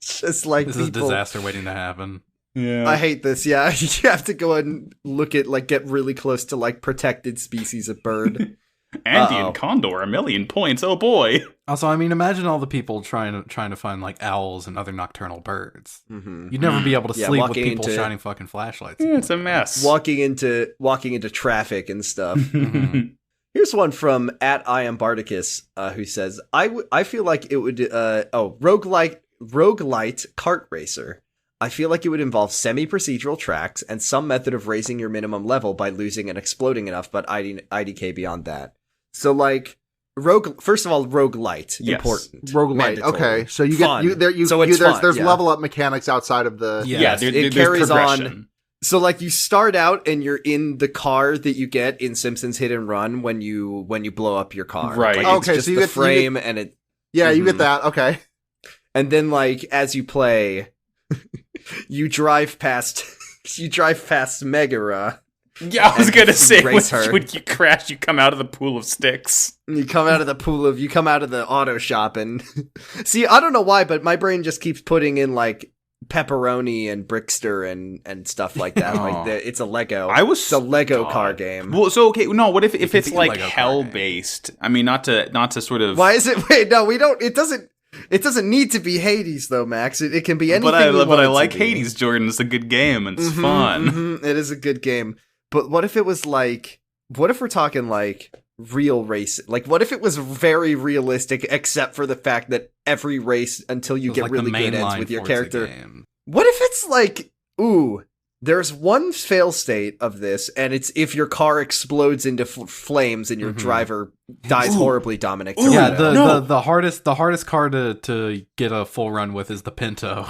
Just like this is a disaster waiting to happen. Yeah, I hate this. Yeah, you have to go and look at get really close to protected species of bird. Andean condor, 1,000,000 points. Oh boy. Also, I mean, imagine all the people trying to find owls and other nocturnal birds. Mm-hmm. You'd never be able to sleep with people shining fucking flashlights. It's a mess. Walking into traffic and stuff. Mm-hmm. Here's one from @IamBardicus, who says, I feel like it would roguelite kart racer. I feel like it would involve semi-procedural tracks and some method of raising your minimum level by losing and exploding enough, but IDK beyond that. So first of all, roguelite, important. Roguelite, mandatory. Okay. So you fun. get there's level up mechanics outside of the it carries on. So you start out and you're in the car that you get in Simpsons Hit and Run when you blow up your car. Right. Okay, it's just so you get the frame and it. Yeah, you get that. Okay. And then as you play, you drive past Megara, Yeah, I was and gonna say race her. when you crash, you come out of the pool of sticks. You come out of the auto shop and see, I don't know why, but my brain just keeps putting in like pepperoni and Brickster and stuff like that. Like it's a Lego. It's a Lego car game. Well, so okay, no. What if it's be a like Lego car hell game. based? I mean, not to sort of. Why is it? Wait, no, we don't. It doesn't need to be Hades though, Max. It can be anything. But I like like Hades, Jordan. It's a good game and it's fun. It is a good game. But what if it was like? What if we're talking like real race? Like, what if it was very realistic, except for the fact that every race until you It was get like really the good ends mainline with your Forza character. game. What if it's like, ooh, there's one fail state of this, and it's if your car explodes into flames and your driver dies horribly, Dominic. Ooh, Yeah, Toretto. the hardest car to get a full run with is the Pinto.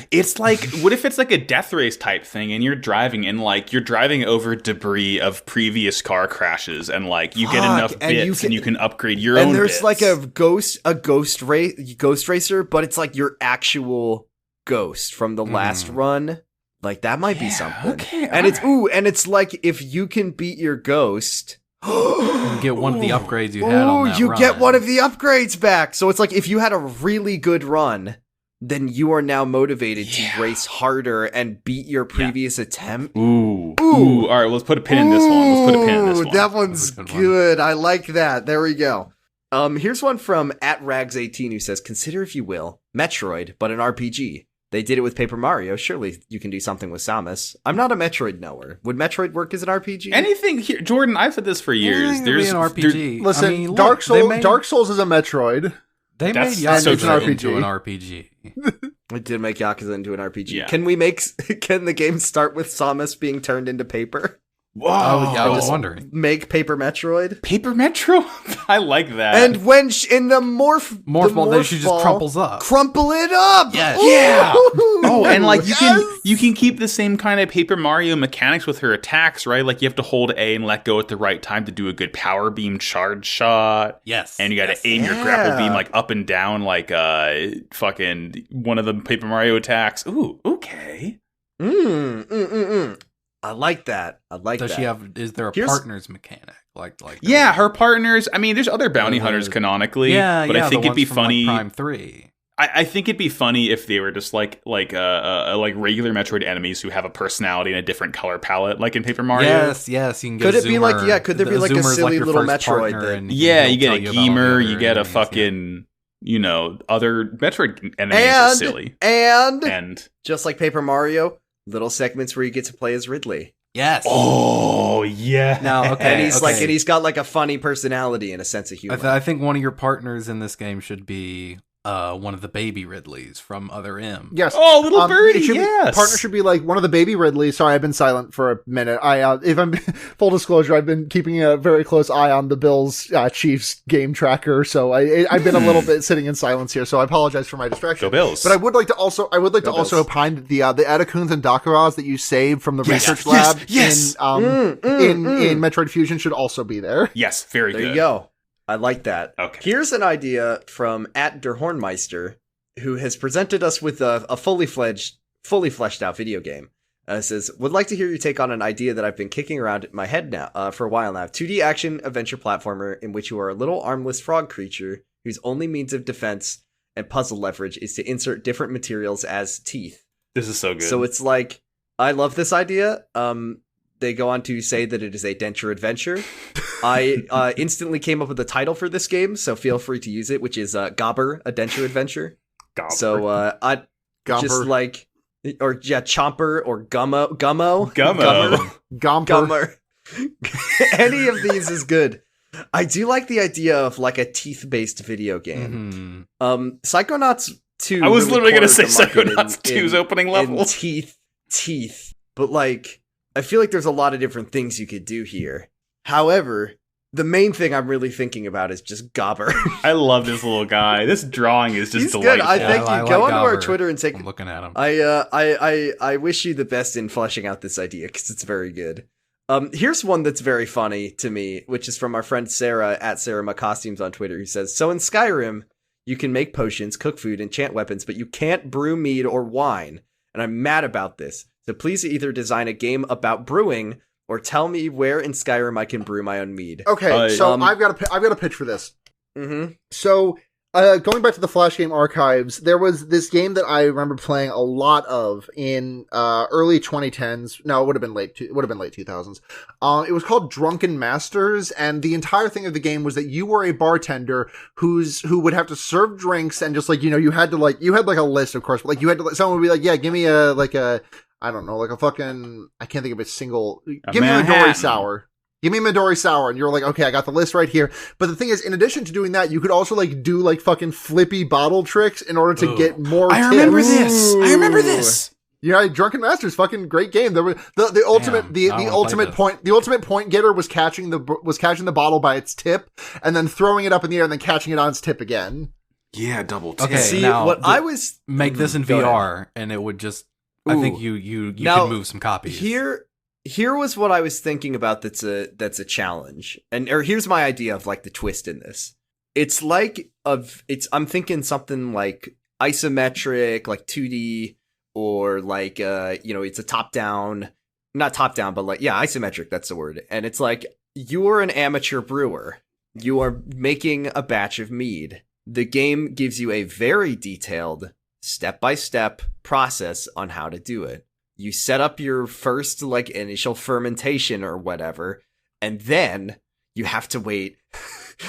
It's like, what if it's like a death race type thing, and you're driving over debris of previous car crashes, and like you get enough bits, and you can upgrade your own. And there's bits. like a ghost racer, but it's like your actual ghost from the last run. Like that might be something. Okay, and it's like if you can beat your ghost. You get one of the upgrades you had on that you run. get one of the upgrades back. So it's like if you had a really good run, then you are now motivated to race harder and beat your previous attempt. Ooh. All right, let's put a pin in this one. That one's That's a good. I like that. There we go. Here's one from @Rags18 who says, "Consider, if you will, Metroid, but an RPG. They did it with Paper Mario. Surely you can do something with Samus. I'm not a Metroid knower. Would Metroid work as an RPG? Anything here, Jordan? I've said this for years. Anything to be an RPG. Listen, I mean, look, Dark Souls. Dark Souls is a Metroid. They made That's so Yakuza true. into an RPG. It did make Yakuza into an RPG. Yeah. Can the game start with Samus being turned into paper? Whoa! Oh, yeah, I was just wondering. Make Paper Metroid? Paper Metro. I like that. And when in the morph Ball, then she just ball, crumples up. crumple it up. Yes. Yeah. Ooh. Oh, and like Yes. you can keep the same kind of Paper Mario mechanics with her attacks, right? Like you have to hold A and let go at the right time to do a good power beam charge shot. Yes. And you got to aim your grapple beam like up and down, like fucking one of the Paper Mario attacks. Ooh, okay. I like that. Does she have? Is there a partner's mechanic? Like Yeah, her partners. I mean, there's other bounty hunters canonically. Yeah, but I think the it'd be ones from, funny. Like Prime 3. I think it'd be funny if they were just like regular Metroid enemies who have a personality and a different color palette, like in Paper Mario. Yes, you can get. Could it be like Zoomer. could there be like a Zoomer's silly your little first Metroid partner, that and Yeah, he'll you get tell a you about all the Gamer, other you get a enemies, fucking, other Metroid enemies are silly. And just like Paper Mario, little segments where you get to play as Ridley. Yes. Oh yeah. Now, okay, And he's got like a funny personality and a sense of humor. I think one of your partners in this game should be one of the baby Ridleys from Other M. Yes. Oh, little birdie. Yes. Partner should be like one of the baby Ridley. Sorry, I've been silent for a minute. If I'm full disclosure, I've been keeping a very close eye on the Bills Chiefs game tracker. So I've been a little bit sitting in silence here. So I apologize for my distraction. Go Bills. But I would like to also opine that the Adakuns and Dakuras that you saved from the research lab in Metroid Fusion should also be there. Yes, very good. There you go. I like that. Okay. Here's an idea from @derhornmeister, who has presented us with a fully fleshed out video game. Says, would like to hear your take on an idea that I've been kicking around in my head now for a while now. 2D action adventure platformer in which you are a little armless frog creature whose only means of defense and puzzle leverage is to insert different materials as teeth. This is so good. So it's like, I love this idea. They go on to say that it is a denture adventure. I instantly came up with a title for this game, so feel free to use it, which is Gobber, a denture adventure. Gobber. So I just like, or yeah, Chomper or Gummo. Gummer. Any of these is good. I do like the idea of like a teeth-based video game. Psychonauts 2. I was literally going to say cornered the market Psychonauts 2's opening level. in teeth. But like, I feel like there's a lot of different things you could do here. However, the main thing I'm really thinking about is just Gobber. I love this little guy. This drawing is just He's delightful. good. I thank you. Go onto our Gobber. Twitter and take. I'm looking at him. I wish you the best in fleshing out this idea because it's very good. Here's one that's very funny to me, which is from our friend Sarah @SarahMaCostumes on Twitter, who says, so in Skyrim, you can make potions, cook food, enchant weapons, but you can't brew mead or wine. And I'm mad about this. So please either design a game about brewing or tell me where in Skyrim I can brew my own mead. Okay, so I've got a pitch for this. Mm-hmm. So, going back to the Flash game archives, there was this game that I remember playing a lot of in early 2010s. No, it would have been late 2000s. It was called Drunken Masters, and the entire thing of the game was that you were a bartender who would have to serve drinks, and just like, you had to you had a list, of course, but you had to, someone would be like, yeah, give me I don't know, a fucking, I can't think of a single, give me a Midori sour. Give me a Midori sour. And you're like, okay, I got the list right here. But the thing is, in addition to doing that, you could also do fucking flippy bottle tricks in order to get more tips. I remember this. Yeah, Drunken Masters, fucking great game. There was the ultimate point getter was catching the bottle by its tip and then throwing it up in the air and then catching it on its tip again. Yeah, double tip. Okay, See, now what I was make this in VR, and it would just. I think you can move some copies. Here was what I was thinking about. That's a challenge, or here's my idea of the twist in this. It's I'm thinking something like isometric, like 2D, or it's a top down, not top down, but isometric. That's the word. And it's you are an amateur brewer. You are making a batch of mead. The game gives you a very detailed step-by-step process on how to do it. You set up your first initial fermentation or whatever, and then you have to wait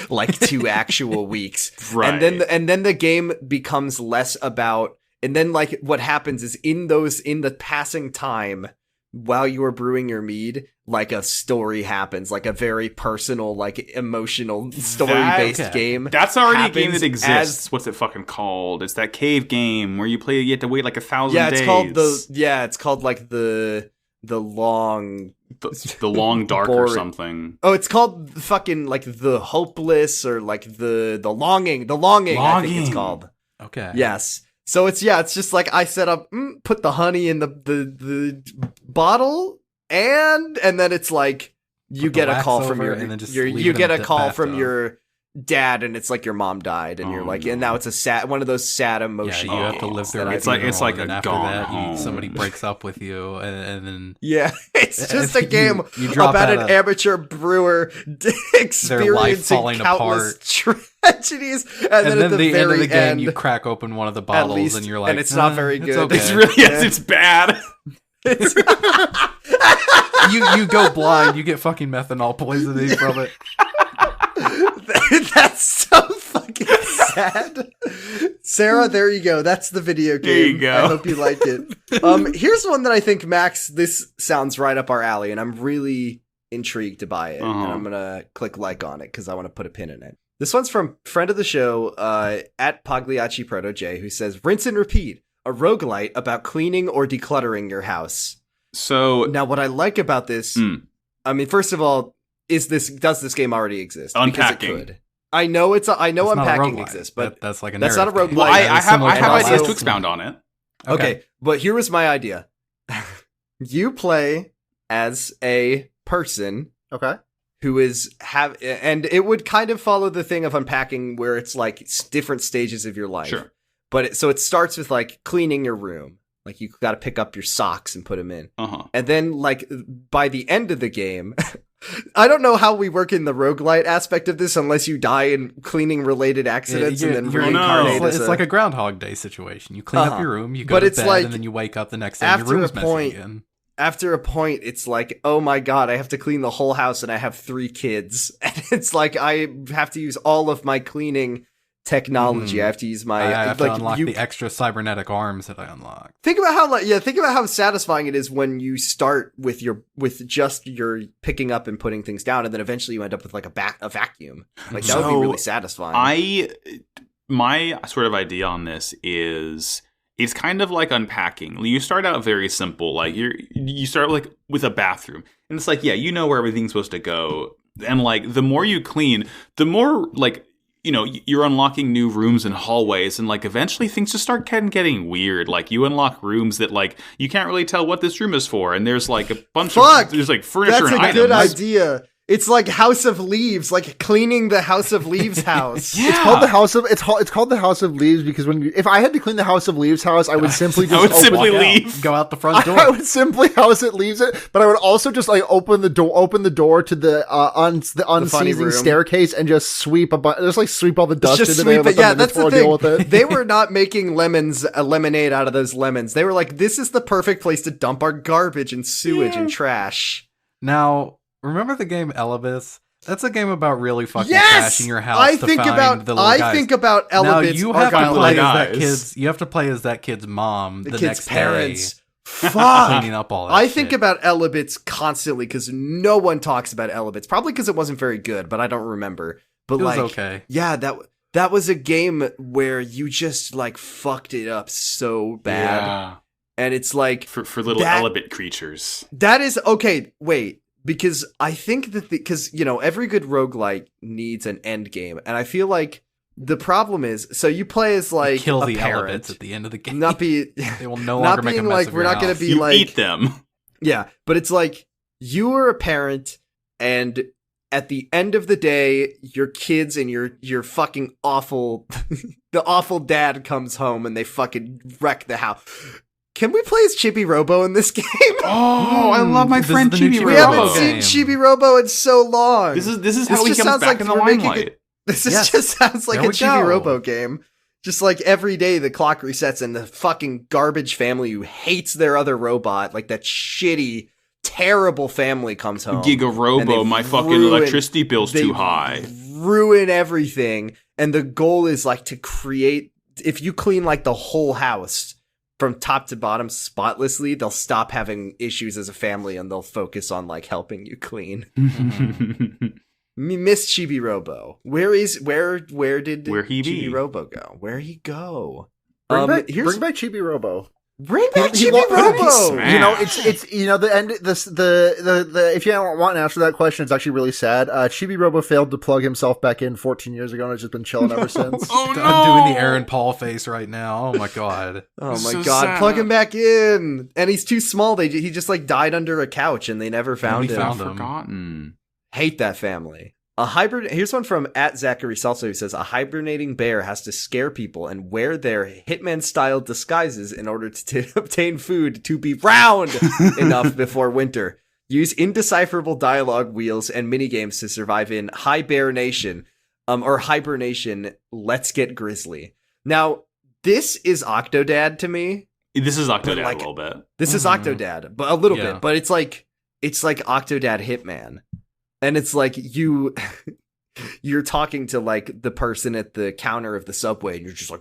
2 actual weeks. Right. And then the game becomes less about, and then what happens is in the passing time while you are brewing your mead, a story happens, a very personal, emotional story-based game. That's already a game that exists. What's it fucking called? It's that cave game where you have to wait 1,000 days. It's called the long... The long dark or something. Oh, it's called fucking the hopeless or the longing. The longing, I think it's called. Okay. Yes. So it's just I set up, put the honey in the bottle, and then it's you get a call from your dad, and it's your mom died, and you're and now it's one of those sad emotional. Yeah, you have to live through it. It's like a after gone that, home. somebody breaks up with you, and then it's just a game you drop about an out of amateur brewer experiencing falling countless tragedies, and then at the end of the game, end, you crack open one of the bottles, and you're and it's not very good. Okay. It's really it's bad. you go blind. You get fucking methanol poisoning from it. That's so fucking sad. Sarah, there you go. That's the video game. There you go. I hope you like it. Here's one that I think, Max, this sounds right up our alley, and I'm really intrigued to buy it. And I'm gonna click on it because I want to put a pin in it. This one's from friend of the show, at Pagliacci Proto J, who says, "Rinse and repeat, a roguelite about cleaning or decluttering your house." So now, what I like about this, I mean, first of all, does this game already exist? Unpacking. Because it could. I know unpacking exists, but that's like a that's not a narrative roguelite. game. I have ideas also- to expound on it. Okay, but here was my idea. You play as a person Okay. who is and it would kind of follow the thing of unpacking where it's different stages of your life. Sure. But so it starts with cleaning your room. You got to pick up your socks and put them in. And then by the end of the game, I don't know how we work in the roguelite aspect of this unless you die in cleaning related accidents and then reincarnate. It's like a Groundhog Day situation. You clean up your room, you go to bed, and then you wake up the next day and your room's messy again. After a point, it's oh my god, I have to clean the whole house and I have 3 kids. And it's I have to use all of my cleaning technology. I have to use my... I have to unlock the extra cybernetic arms that I unlock. Think about how satisfying it is when you start with just your picking up and putting things down, and then eventually you end up with a vacuum. That would be really satisfying. My sort of idea on this is it's kind of like unpacking. You start out very simple. You start with a bathroom, and it's you know where everything's supposed to go, and the more you clean, the more you're unlocking new rooms and hallways, and eventually things just start getting weird. You unlock rooms that you can't really tell what this room is for, and there's a bunch of there's furniture and items. That's a good idea. It's like House of Leaves, like cleaning the House of Leaves house. Yeah. It's called the House of it's called the House of Leaves because if I had to clean the House of Leaves house, I would simply just leave. Go out the front door. I would simply House It Leaves it, but I would also just like open the door to the unseasoned staircase and just sweep sweep all the dust into there. Yeah, that's the thing. They were not making lemonade out of those lemons. They were like, this is the perfect place to dump our garbage and sewage and trash. Now, remember the game Elvis? That's a game about really fucking trashing your house to find the little guys. I think about Elvis. Now, you have to play as that kid's mom, the kid's next parents. day. Fuck. Cleaning up all that I shit. think about Elebits constantly because no one talks about Elebits. Probably because it wasn't very good, but I don't remember. But it was okay. Yeah, that was a game where you just like fucked it up so bad. Yeah. And it's like for little Elebit creatures. That is okay, wait. Because I think that because every good roguelike needs an end game, and I feel like the problem is you play as like kill a the parent, Elebits at the end of the game. They will no longer make a mess like of we're your not going to house. be You like eat them. Yeah, but it's like you are a parent, and at the end of the day, your kids and your fucking awful the awful dad comes home and they fucking wreck the house. Can we play as Chibi Robo in this game? Oh, I love my friend Chibi Robo. We haven't seen Chibi Robo in so long. This is how he comes back in the limelight. This just sounds like a Chibi Robo game. Just like every day the clock resets and the fucking garbage family who hates their other robot, like that shitty, terrible family comes home. Giga Robo, my fucking electricity bill's too high. Ruin everything. And the goal is like to create, if you clean like the whole house from top to bottom spotlessly, they'll stop having issues as a family and they'll focus on like helping you clean. Miss Chibi Robo. Where did Chibi Robo go? Where'd he go? Bring back Chibi Robo. Bring back Chibi Robo. It's the end. The if you don't want an answer to that question, it's actually really sad. Chibi Robo failed to plug himself back in 14 years ago, and has just been chilling ever since. Oh no! I'm doing the Aaron Paul face right now. Oh my god. Oh my god! Sad. Plug him back in, and he's too small. He just like died under a couch, and they never found him. Forgotten. Hate that family. Here's one from @Zachary Salso who says a hibernating bear has to scare people and wear their Hitman-style disguises in order to obtain food to be round enough before winter. Use indecipherable dialogue wheels and minigames to survive in High Bear Nation, or Hibernation. Let's get grisly. Now, this is Octodad to me. This is Octodad a little bit. This is Octodad, but a little bit. But it's like Octodad Hitman. And it's like you're talking to like the person at the counter of the Subway, and you're just like,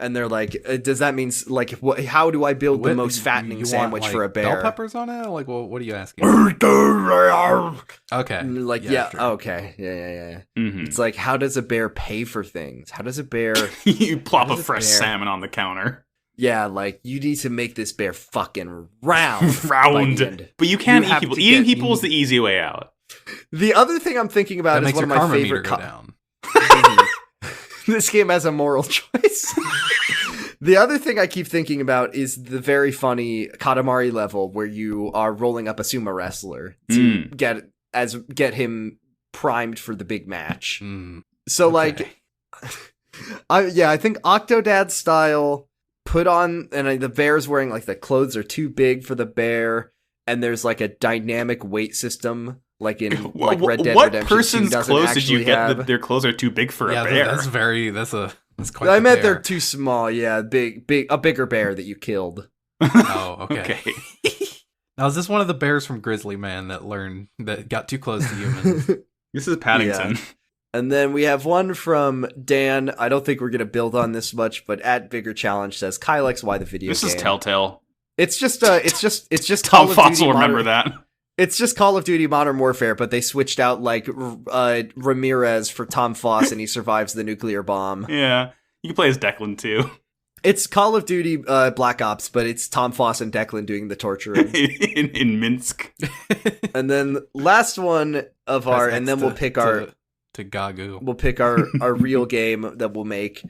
and they're like, "Does that mean like how do I build the most fattening sandwich want, for a bear?" Bell peppers on it? Like, what are you asking? Okay, like okay, yeah. Mm-hmm. It's like, how does a bear pay for things? How does a bear? You plop a fresh salmon on the counter. Yeah, like, you need to make this bear fucking round. But you can't eat people. Eating people is the easy way out. The other thing I'm thinking about is one of my favorite... down. This game has a moral choice. The other thing I keep thinking about is the very funny Katamari level where you are rolling up a sumo wrestler to get him primed for the big match. So, like... I think Octodad style... Put on, and the bear's wearing, like, the clothes are too big for the bear, and there's, like, a dynamic weight system, like in like Red Dead Redemption. What person's clothes did you get that their clothes are too big for a bear? That's quite I meant they're too small, a bigger bear that you killed. Oh, okay. Now, is this one of the bears from Grizzly Man that got too close to humans? This is Paddington. Yeah. And then we have one from Dan. I don't think we're going to build on this much, but @Bigger Challenge says, Kylex, why the video game? This is Telltale. It's just Tom Foss will remember that. It's just Call of Duty Modern Warfare, but they switched out like Ramirez for Tom Foss, and he survives the nuclear bomb. Yeah, you can play as Declan too. It's Call of Duty Black Ops, but it's Tom Foss and Declan doing the torturing in Minsk. And then last one of our, and then we'll pick our. To Gagu. We'll pick our real game that we'll make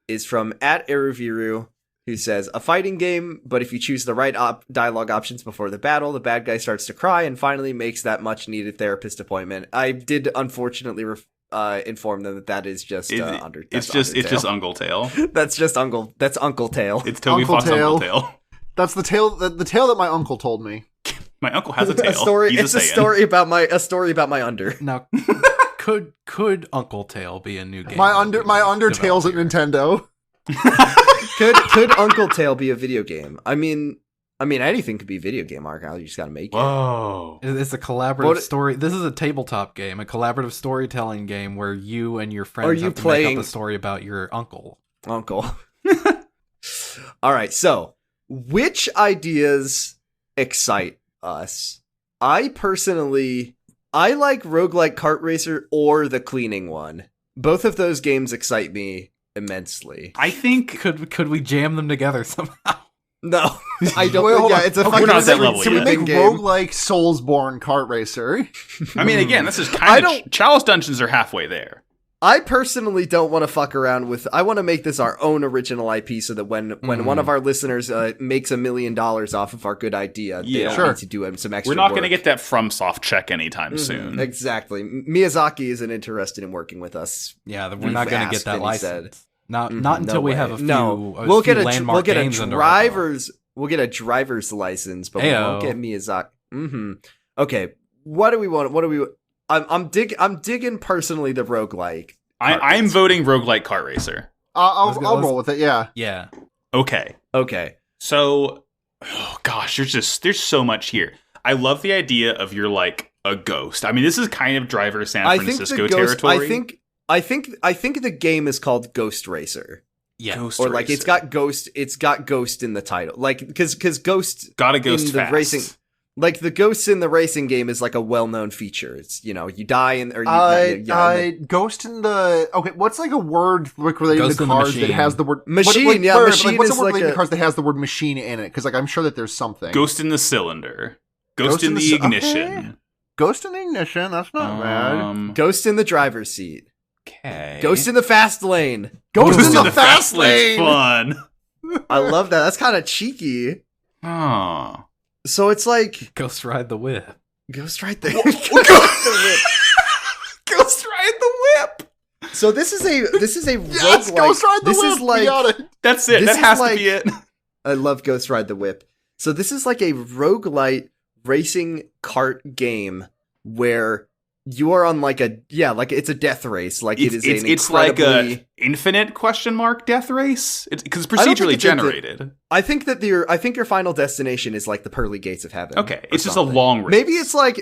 is from @Eruviru, who says, a fighting game, but if you choose the right dialogue options before the battle, the bad guy starts to cry and finally makes that much needed therapist appointment. I did unfortunately inform them that is just Undertale. It's just Uncle Tail. That's just Uncle Tail. It's Toby Fox Uncle Tail. That's the tale that my uncle told me. My uncle has a tail. It's a story about my under. Now, could Uncle Tail be a new game? My Undertale's at Nintendo. Could Uncle Tail be a video game? I mean, anything could be a video game, Mark. You just gotta make it. Whoa. It's a collaborative story. This is a tabletop game, a collaborative storytelling game where you and your friends have to make up a story about your uncle. All right, so which ideas excite us? I personally like roguelike kart racer or the cleaning one. Both of those games excite me immensely. I think could we jam them together somehow? No, I don't. It's a we're not at that level Can we yet. make roguelike Soulsborne kart racer? I mean, again, this is kind of Chalice Dungeons are halfway there. I personally don't want to fuck around with. I want to make this our own original IP, so that when one of our listeners makes $1 million off of our good idea, they don't need to do some extra. We're not going to get that FromSoft check anytime soon. Exactly. Miyazaki isn't interested in working with us. Yeah, we're not going to get that license. Not until we have a few. We'll get a driver's license, but we won't get Miyazaki. Okay, what do we want? I'm digging personally the roguelike. I'm voting roguelike kart racer. I'll roll with it. Yeah. Okay. So, oh gosh, there's so much here. I love the idea of you're like a ghost. I mean, this is kind of Driver San Francisco territory. I think the game is called Ghost Racer. Yeah, Ghost or like Racer. it's got ghost in the title. Like because Ghost got a ghost in the fast. racing. Like the ghosts in the racing game is like a well-known feature. It's you die and ghost in the what's like a word related to cars that has the word machine? Machine. What's a word related to cars that has the word machine in it? Because like I'm sure that there's something. Ghost in the cylinder. Ghost in the ignition. Okay. Ghost in the ignition. That's not bad. Ghost in the driver's seat. Okay. Ghost in the fast lane. Ghost in the fast lane. Fun. I love that. That's kind of cheeky. Oh. So it's like Ghost Ride the Whip. Ghost Ride the Ghost Ride the Whip. So this is a yes, roguelike. Ghost Ride the this Whip. Is like we got it. That's it. That has to be it. I love Ghost Ride the Whip. So this is like a roguelite racing kart game where you are on like it's a death race. Like it's like a infinite ? Death race. Because it's procedurally generated. I think your final destination is like the pearly gates of heaven. Okay, it's just a long race.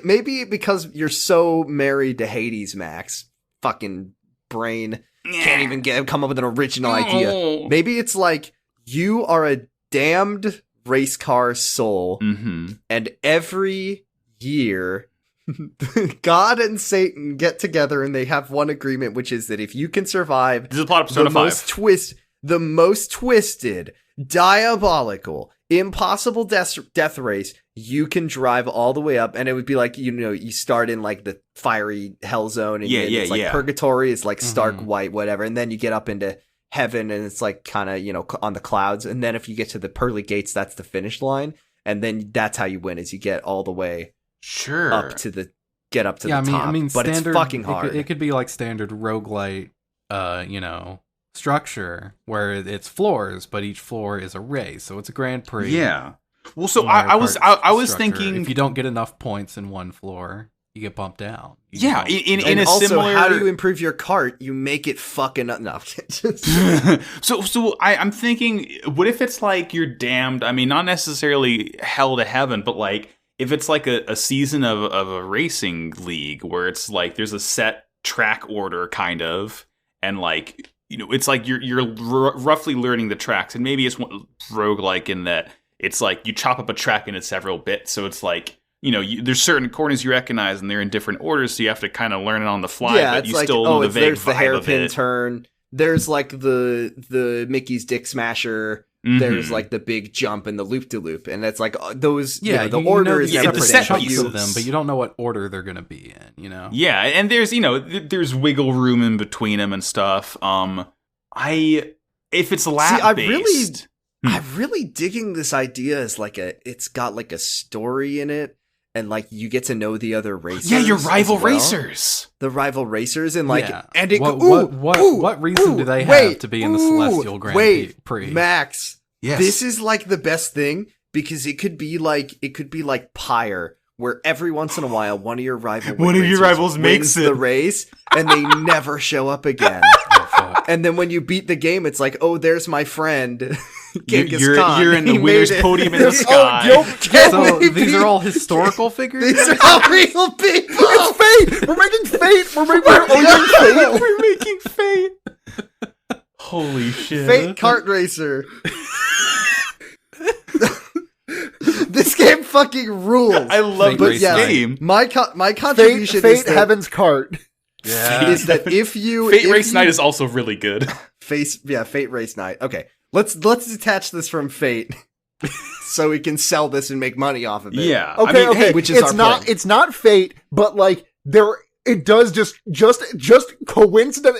Maybe because you're so married to Hades, Max. Fucking brain can't even come up with an original idea. Maybe it's like you are a damned race car soul, and every year God and Satan get together and they have one agreement, which is that if you can survive this is plot episode the most twisted, diabolical, impossible death race, you can drive all the way up. And it would be like, you start in like the fiery hell zone, and it's like purgatory, it's like stark white, whatever, and then you get up into heaven and it's like kind of on the clouds, and then if you get to the pearly gates, that's the finish line, and then that's how you win, is you get all the way up to the top. I mean, but standard, it's fucking hard. It could be like standard roguelite, structure where it's floors, but each floor is a race, so it's a Grand Prix. Yeah. Well, so I was thinking, if you don't get enough points in one floor, you get bumped down. In a similar. How do you improve your cart? You make it fucking up. No. So I'm thinking, what if it's like you're damned? I mean, not necessarily hell to heaven, but like if it's like a season of a racing league where it's like there's a set track order kind of, and like it's like you're roughly learning the tracks, and maybe it's roguelike in that it's like you chop up a track into several bits, so it's like there's certain corners you recognize and they're in different orders, so you have to kind of learn it on the fly, but you still know the vague there's the vibe hairpin of it. turn. There's like the Mickey's Dick Smasher. There's like the big jump and the loop-de-loop, and it's like those. The order is separate set chunks pieces of them, but you don't know what order they're going to be in. Yeah, and there's wiggle room in between them and stuff. If it's lap based, I'm really digging this idea as like it's got like a story in it, and like you get to know the other racers. Yeah, your rival as well. racers. The rival racers, and like, Yeah. and it, what reason do they have to be in the Celestial Grand Prix? Max, Yes. this is like the best thing because it could be like Pyre, where every once in a while one of your rivals makes the it. race and they never show up again. And then when you beat the game, it's like, oh, there's my friend, Genghis Khan. You're in the He winner's made it. podium in the sky. So these are all historical figures? These are all real people. Fate! We're making Fate! We're making We're making Fate. Holy shit. Fate Kart Racer. This game fucking rules. I love Fate this Race Night. game. My contribution Fate is that, Heaven's Cart. Yeah. is that if you Fate if Race you Night is also really good. Fate Race Night. Okay, let's detach this from Fate, so we can sell this and make money off of it. Yeah. Okay, I mean, okay. which is it's our not plan. it's not Fate, but like it does just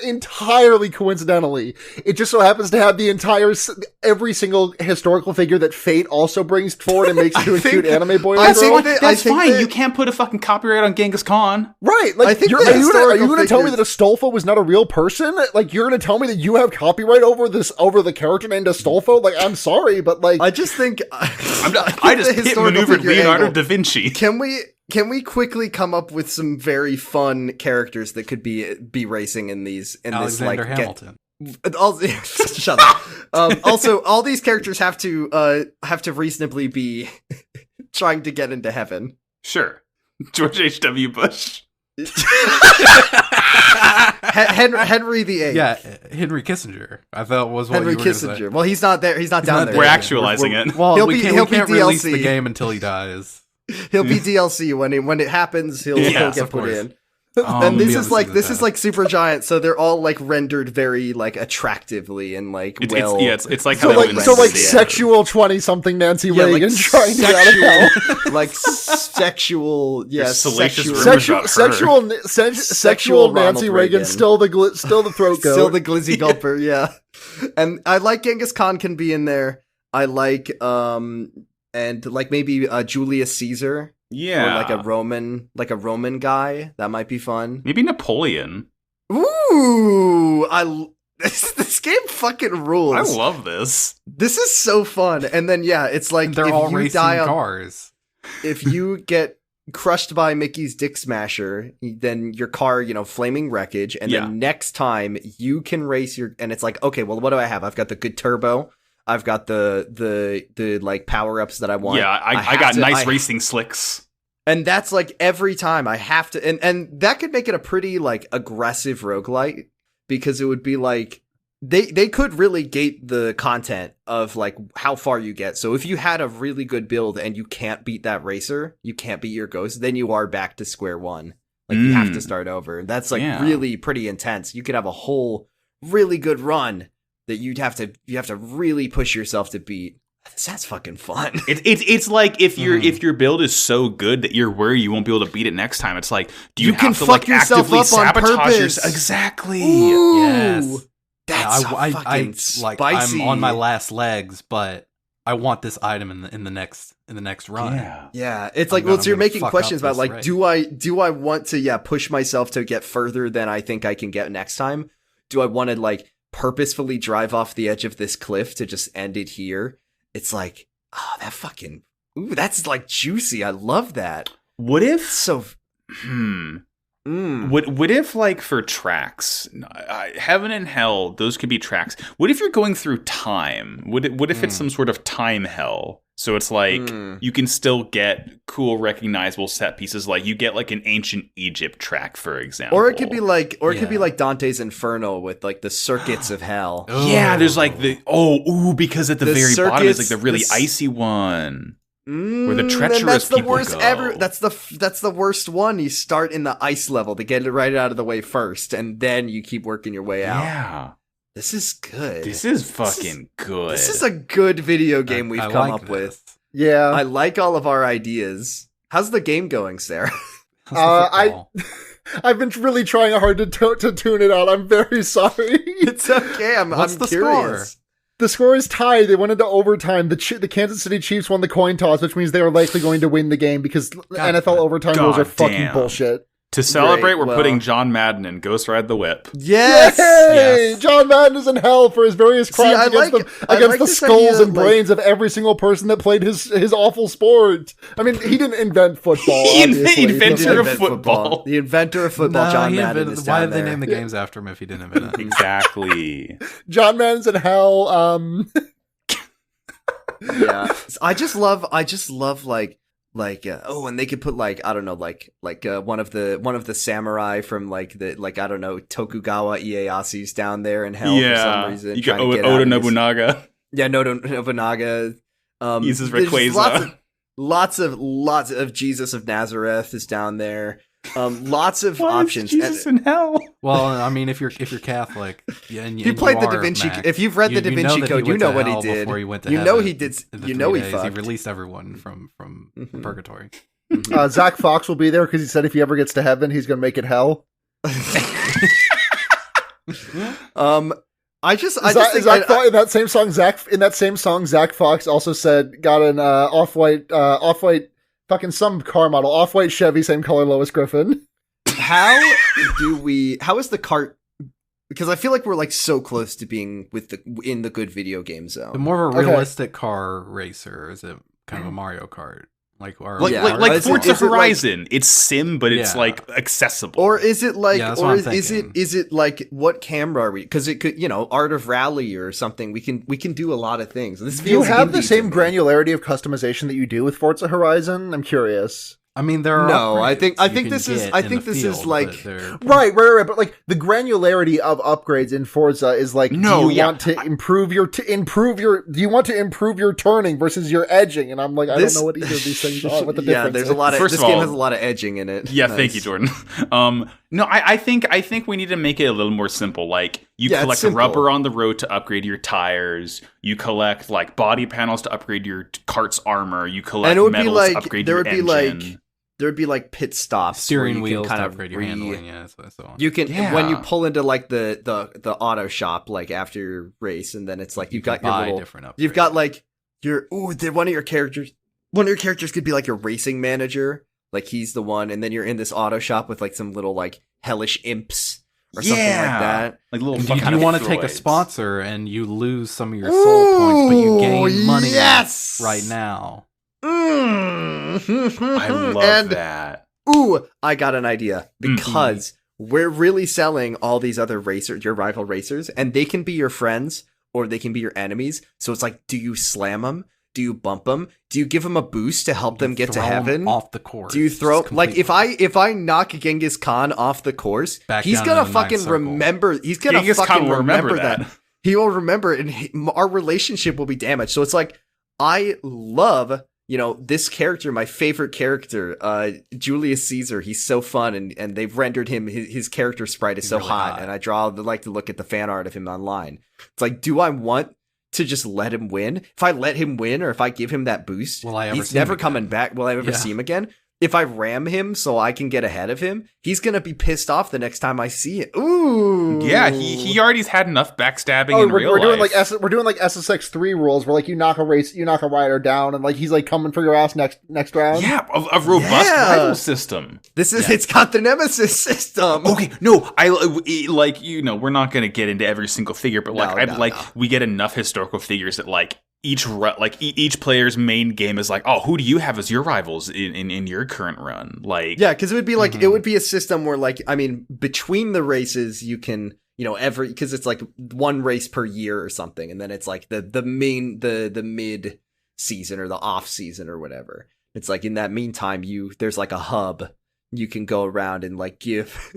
entirely coincidentally. It just so happens to have the every single historical figure that Fate also brings forward and makes into a cute anime boy. I or think girl. that- That's fine. that- You can't put a fucking copyright on Genghis Khan. Right, like I think are the you gonna historical tell me figures- that Astolfo was not a real person? Like you're gonna tell me that you have copyright over the character named Astolfo? Like I'm sorry, but like I just think I just hit maneuvered figure Leonardo angle- da Vinci. Can we quickly come up with some very fun characters that could be racing in this Alexander like Hamilton. Shut up. Also, all these characters have to reasonably be trying to get into heaven. Sure. George H.W. Bush. Henry VIII. Yeah, Henry Kissinger. I thought was what Henry you were gonna Kissinger. say. Well, he's not there. He's not down not there. We're Yeah, actualizing it. Well, He'll we be- can't, he'll we can't be release DLC. the game until he dies. He'll be DLC when it happens. He'll Yes, get of put course. in. Oh, And we'll this be is able to see this that. is like super giant, so they're all like rendered very like attractively and like It's like how so they like live in so like the- sexual 20-something Nancy Yeah, like Reagan trying to get out of hell. like sexual, There's salacious sexual, rumors Sexual, about her. sexual Ronald Nancy Reagan, Reagan. still the throat goat. still the glizzy gulper, yeah. And I like Genghis Khan can be in there. I like and like maybe Julius Caesar, Yeah. or like a Roman guy. That might be fun. Maybe Napoleon. Ooh, this game fucking rules. I love this. This is so fun. And then yeah, it's like They're if all you racing die on, cars. if you get crushed by Mickey's Dick Smasher, then your car, flaming wreckage, and Yeah. then next time you can race and it's like, okay, well, what do I have? I've got the good turbo. I've got the like power ups that I want. Yeah, I got nice racing slicks. And that's like every time I have to, and that could make it a pretty like aggressive roguelite, because it would be like they could really gate the content of like how far you get. So if you had a really good build and you can't beat that racer, you can't beat your ghost, then you are back to square one. Like you have to start over. That's like really pretty intense. You could have a whole really good run that you have to really push yourself to beat. That's fucking fun. It's like if your build is so good that you're worried you won't be able to beat it next time. It's like, do you, You can have to fuck like yourself actively up on sabotage purpose. yourself? Exactly. Ooh, Yes. That's I fucking like spicy. I'm on my last legs, but I want this item in the next run. Yeah. Yeah, it's I'm like, gonna- so you're I'm gonna making fuck questions up about this like, race. do I want to push myself to get further than I think I can get next time? Do I want to like purposefully drive off the edge of this cliff to just end it here? It's like, oh, that fucking, ooh, that's like juicy. I love that. What if? So, What if, like, for tracks, heaven and hell, those could be tracks. What if you're going through time? What if it's some sort of time hell? So it's like you can still get cool, recognizable set pieces. Like you get like an ancient Egypt track, for example. or it could be like, Dante's Inferno with like the circuits of hell. Yeah, there's like because at the very bottom is like the really circuits- icy one. Where the And treacherous that's the people worst go. ever. That's the worst one. You start in the ice level to get it right out of the way first, and then you keep working your way out. Yeah. This is good. This is fucking good. This is a good video game we've I come like up this. with. Yeah. I like all of our ideas. How's the game going, Sarah? How's the football? I've been really trying hard to tune it out. I'm very sorry. It's okay. I'm What's the curious. The score is tied. They went into overtime. The Kansas City Chiefs won the coin toss, which means they are likely going to win the game because NFL overtime rules are fucking bullshit. To celebrate, Great, we're putting John Madden in Ghost Ride the Whip. Yes! Yay! John Madden is in hell for his various crimes against the skulls and brains of every single person that played his awful sport. I mean, he didn't invent football. The inventor of football. The inventor of football, John Madden. Why did they name the games after him if he didn't invent it? Exactly. John Madden's in hell. Yeah. I just love and they could put I don't know one of the samurai from I don't know Tokugawa Ieyasu's down there in hell for some reason. You got Oda Nobunaga. Yeah, Nobunaga. Jesus Rayquaza. Lots of Jesus of Nazareth is down there. Lots of Why options. Is Jesus in hell. Well, I mean, if you're Catholic, and you played the Da Vinci. Mac, if you've read the Da Vinci Code, you know what he did. Before he went to you heaven know he did. You know he fucked. He released everyone from purgatory. Zach Fox will be there because he said if he ever gets to heaven, he's going to make it hell. In that same song, Zach Fox also said got an off-white fucking some car model, off-white Chevy, same color Lois Griffin. How is the cart? Because I feel like we're so close to being in the good video game zone. The more of a realistic car racer, is it kind of a Mario Kart? Like Forza Horizon, it's sim, but it's accessible. Or is it is it what camera are we? Because it could, Art of Rally or something. We can do a lot of things. Do you have the same granularity of customization that you do with Forza Horizon? I'm curious. I mean, there are. I think this is right. But the granularity of upgrades in Forza is do you want to improve your turning versus your edging? And I'm I don't know what either of these things are. What the difference? There's a lot of. This game has a lot of edging in it. Yeah, nice. Thank you, Jordan. No, I think we need to make it a little more simple. You collect rubber on the road to upgrade your tires. You collect body panels to upgrade your cart's armor. You collect metals to upgrade your engine. There would be pit stops, steering wheels to upgrade your handling. Yeah, so on. You can when you pull into the auto shop after your race, and then it's you've got your little different upgrades. You've got one of your characters. One of your characters could be your racing manager. He's the one, and then you're in this auto shop with some little hellish imps or something like that. Little. Do you want to take a sponsor and you lose some of your soul points, but you gain money right now? I love that. Ooh, I got an idea because we're really selling all these other racers, your rival racers, and they can be your friends or they can be your enemies. So it's do you slam them? Do you bump them? Do you give them a boost to help them get to heaven? Off the course. Do you throw if I knock Genghis Khan off the course, he's gonna fucking remember. He's gonna fucking remember that. He will remember, and our relationship will be damaged. So it's I love. This character, my favorite character, Julius Caesar, he's so fun, and they've rendered him, his character sprite is so really hot, and I like to look at the fan art of him online. It's do I want to just let him win? If I let him win, or if I give him that boost, he's never coming back. Will I ever see him again? If I ram him so I can get ahead of him, he's gonna be pissed off the next time I see it. Ooh, yeah, he already's had enough backstabbing in real life. We're doing SSX 3 rules where you knock a rider down and he's coming for your ass next round. Yeah, a robust rival system. It's got the nemesis system. Okay, no, we're not gonna get into every single figure, but we get enough historical figures that each player's main game is who do you have as your rivals in your current run? Because it would be it would be a system where between the races you can because it's one race per year or something, and then it's the mid season or the off season or whatever. It's in that meantime there's a hub you can go around and give.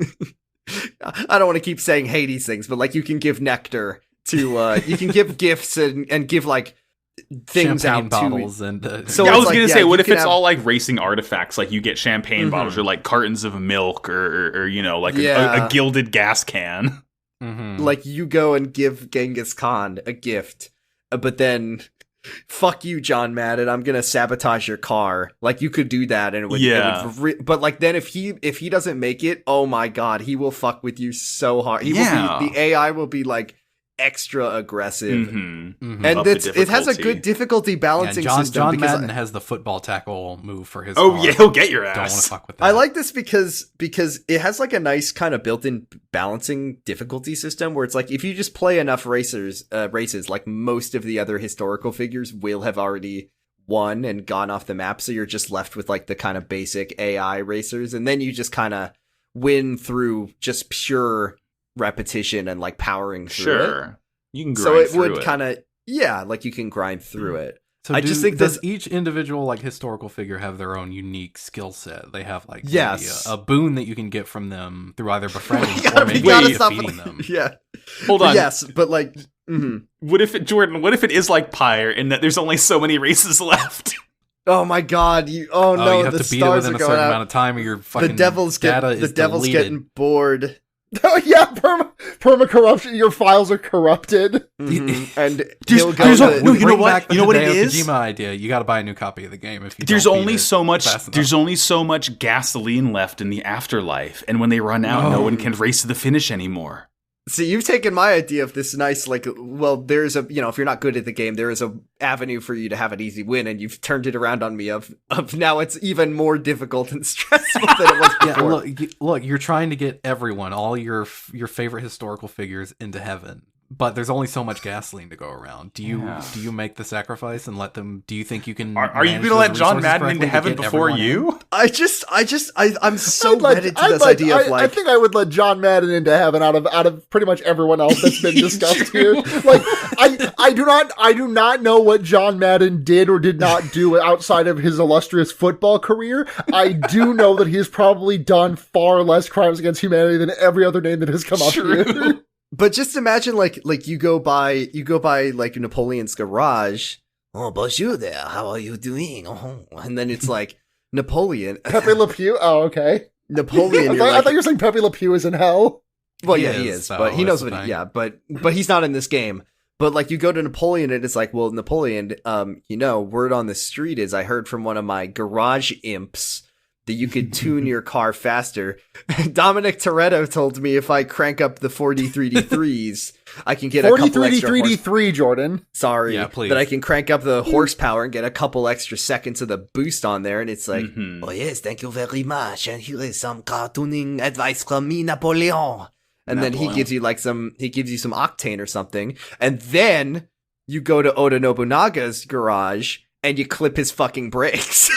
I don't want to keep saying Hades things, but you can give nectar to you can give gifts and give things champagne out bottles to and so I was gonna say, what if it's all racing artifacts? You get champagne bottles or cartons of milk or a gilded gas can. You go and give Genghis Khan a gift, but then fuck you, John Madden, I'm gonna sabotage your car. You could do that, and it would but then if he doesn't make it, oh my god, he will fuck with you so hard. He will be, the AI will be extra aggressive. Mm-hmm. And Up the it has a difficulty. good difficulty balancing system. John because Madden has the football tackle move for his Oh car. yeah, he'll get your Don't want to ass. fuck with that. I like this because it has like a nice kind of built-in balancing difficulty system where it's like if you just play enough races, like most of the other historical figures will have already won and gone off the map, so you're just left with like the kind of basic AI racers, and then you just kind of win through just pure repetition and like powering through it. Sure, you can grind So it through would kind of like you can grind through it. So I just think does this- each individual like historical figure have their own unique skill set? They have like Yes. a boon that you can get from them through either befriending We gotta- or we maybe gotta stop- defeating them. Yeah. Hold But on. yes, but like What if it, Jordan? What if it is like Pyre in that there's only so many races left? oh my god, oh no, you have the to beat it stars within are a going certain out. amount of time, or your fucking The devil's data is deleted. getting bored. Oh yeah, perma corruption. Your files are corrupted. And There's- he'll go there's to- a- no, you know Bring what? back the You know what it Hideo is? Kojima idea. You got to buy a new copy of the game if you. There's don't beat only it so much. fast enough. There's only so much gasoline left in the afterlife, and when they run out, no one can race to the finish anymore. See, you've taken my idea of this nice, like, well, there's a, if you're not good at the game, there is a avenue for you to have an easy win, and you've turned it around on me of now it's even more difficult and stressful than it was before. Yeah, look, you're trying to get everyone, all your favorite historical figures into heaven, but there's only so much gasoline to go around. Do you make the sacrifice and let them? Do you think you can? Are you manage going to let those John resources Madden correctly into to heaven get before everyone in? you? I'm so wedded to this idea of like. I think I would let John Madden into heaven out of pretty much everyone else that's been discussed here. Like I do not know what John Madden did or did not do outside of his illustrious football career. I do know that he has probably done far less crimes against humanity than every other name that has come up here. But just imagine like you go by like Napoleon's garage. Oh, bonjour there. How are you doing? Oh. And then it's like Napoleon. Pepe Le Pew? Oh, okay. Napoleon. I thought you were saying Pepe Le Pew is in hell. Well, He yeah, he is, is, so but he that's knows the what. thing. Yeah, but he's not in this game. But like you go to Napoleon and it's like, well, Napoleon, word on the street is I heard from one of my garage imps that you could tune your car faster. Dominic Toretto told me if I crank up the 4D3D3s, I can get a couple extra 43D3D3, Jordan. Sorry, Yeah, please. that I can crank up the horsepower and get a couple extra seconds of the boost on there. And it's like, oh yes, thank you very much. And here is some cartooning advice from me, Napoleon. And then he gives you some octane or something. And then you go to Oda Nobunaga's garage and you clip his fucking brakes.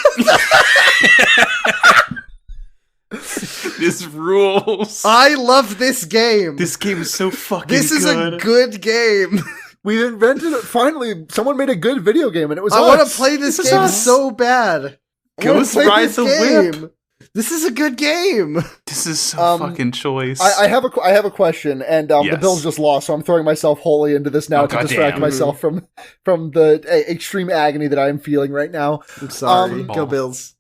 This rules. I love this game. This game is so fucking This is good. a good game. We invented it. Finally, someone made a good video game, and it was I us. want to play this This is game us. so bad. I wanna Ghost play Ride this the game. Whip. This is a good game. This is so fucking choice. I have a question, and the Yes. Bills just lost, so I'm throwing myself wholly into this now Oh, to distract goddamn. myself from the extreme agony that I am feeling right now. I'm sorry. Ball. Go Bills.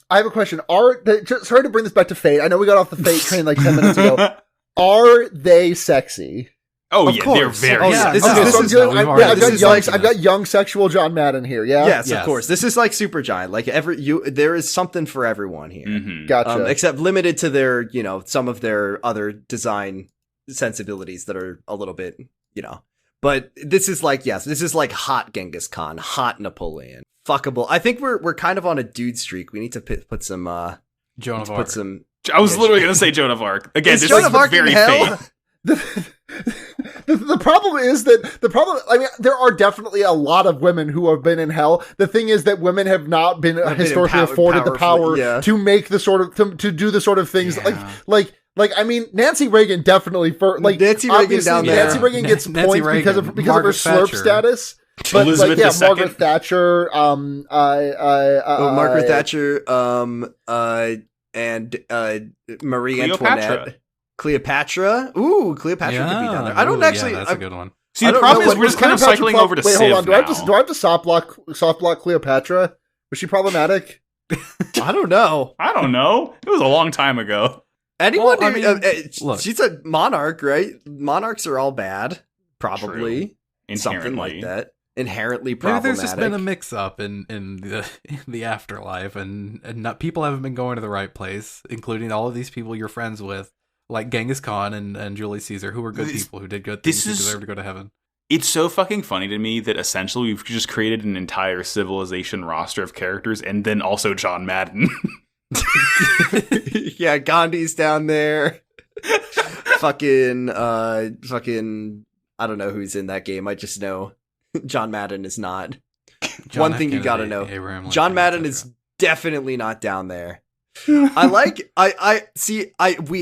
I have a question. Sorry to bring this back to Fate. I know we got off the Fate train like 10 minutes ago. Are they sexy? oh Of yeah, course. they're very. Oh, yeah, sexy. this is- Okay, this so I'm is- dealing- we've I've already- this is like- I've got young sexual John Madden here. Yeah, Yes, Yes. of course. This is like Supergiant. Like there is something for everyone here. Mhm. gotcha. Except limited to their, some of their other design sensibilities that are a little bit, But this is like, yes, this is like hot Genghis Khan, hot Napoleon, fuckable. I think we're kind of on a dude streak. We need to put some Joan of put Arc. some. I was literally going to say Joan of Arc again. Is This Joan is of Arc in very hell? fake. The problem is that I mean, there are definitely a lot of women who have been in hell. The thing is that women have not been historically afforded the power to make the sort of to do the sort of things like I mean, Nancy Reagan definitely Nancy Reagan down there. Nancy Reagan gets Nancy points because Reagan, of her Margaret slurp Thatcher. status. But Elizabeth like, II. Margaret Thatcher, Margaret Thatcher, and Marie Cleopatra. Antoinette, Cleopatra. Ooh, Cleopatra could be down there. I don't Ooh, actually. Yeah, that's a good one. See, I the don't problem know is what- we're just kind of Cleopatra cycling plot- over to Wait, Civ hold on. Do I have to soft block Cleopatra? Was she problematic? I don't know. I don't know. It was a long time ago. Anyone? Well, I who- mean, look. she's a monarch, right? Monarchs are all bad, probably. True. Something like Inherently. that. Inherently Maybe problematic. there's just been a mix-up in the afterlife, and not, people haven't been going to the right place, including all of these people you're friends with like Genghis Khan and Julius Caesar, who were good people who did good things, who deserved to go to heaven. It's so fucking funny to me that essentially we've just created an entire Civilization roster of characters, and then also John Madden. Yeah, Gandhi's down there. fucking, I don't know who's in that game. I just know John Madden is not. One thing you gotta know, Abraham John Lincoln, Madden etc. is definitely not down there. We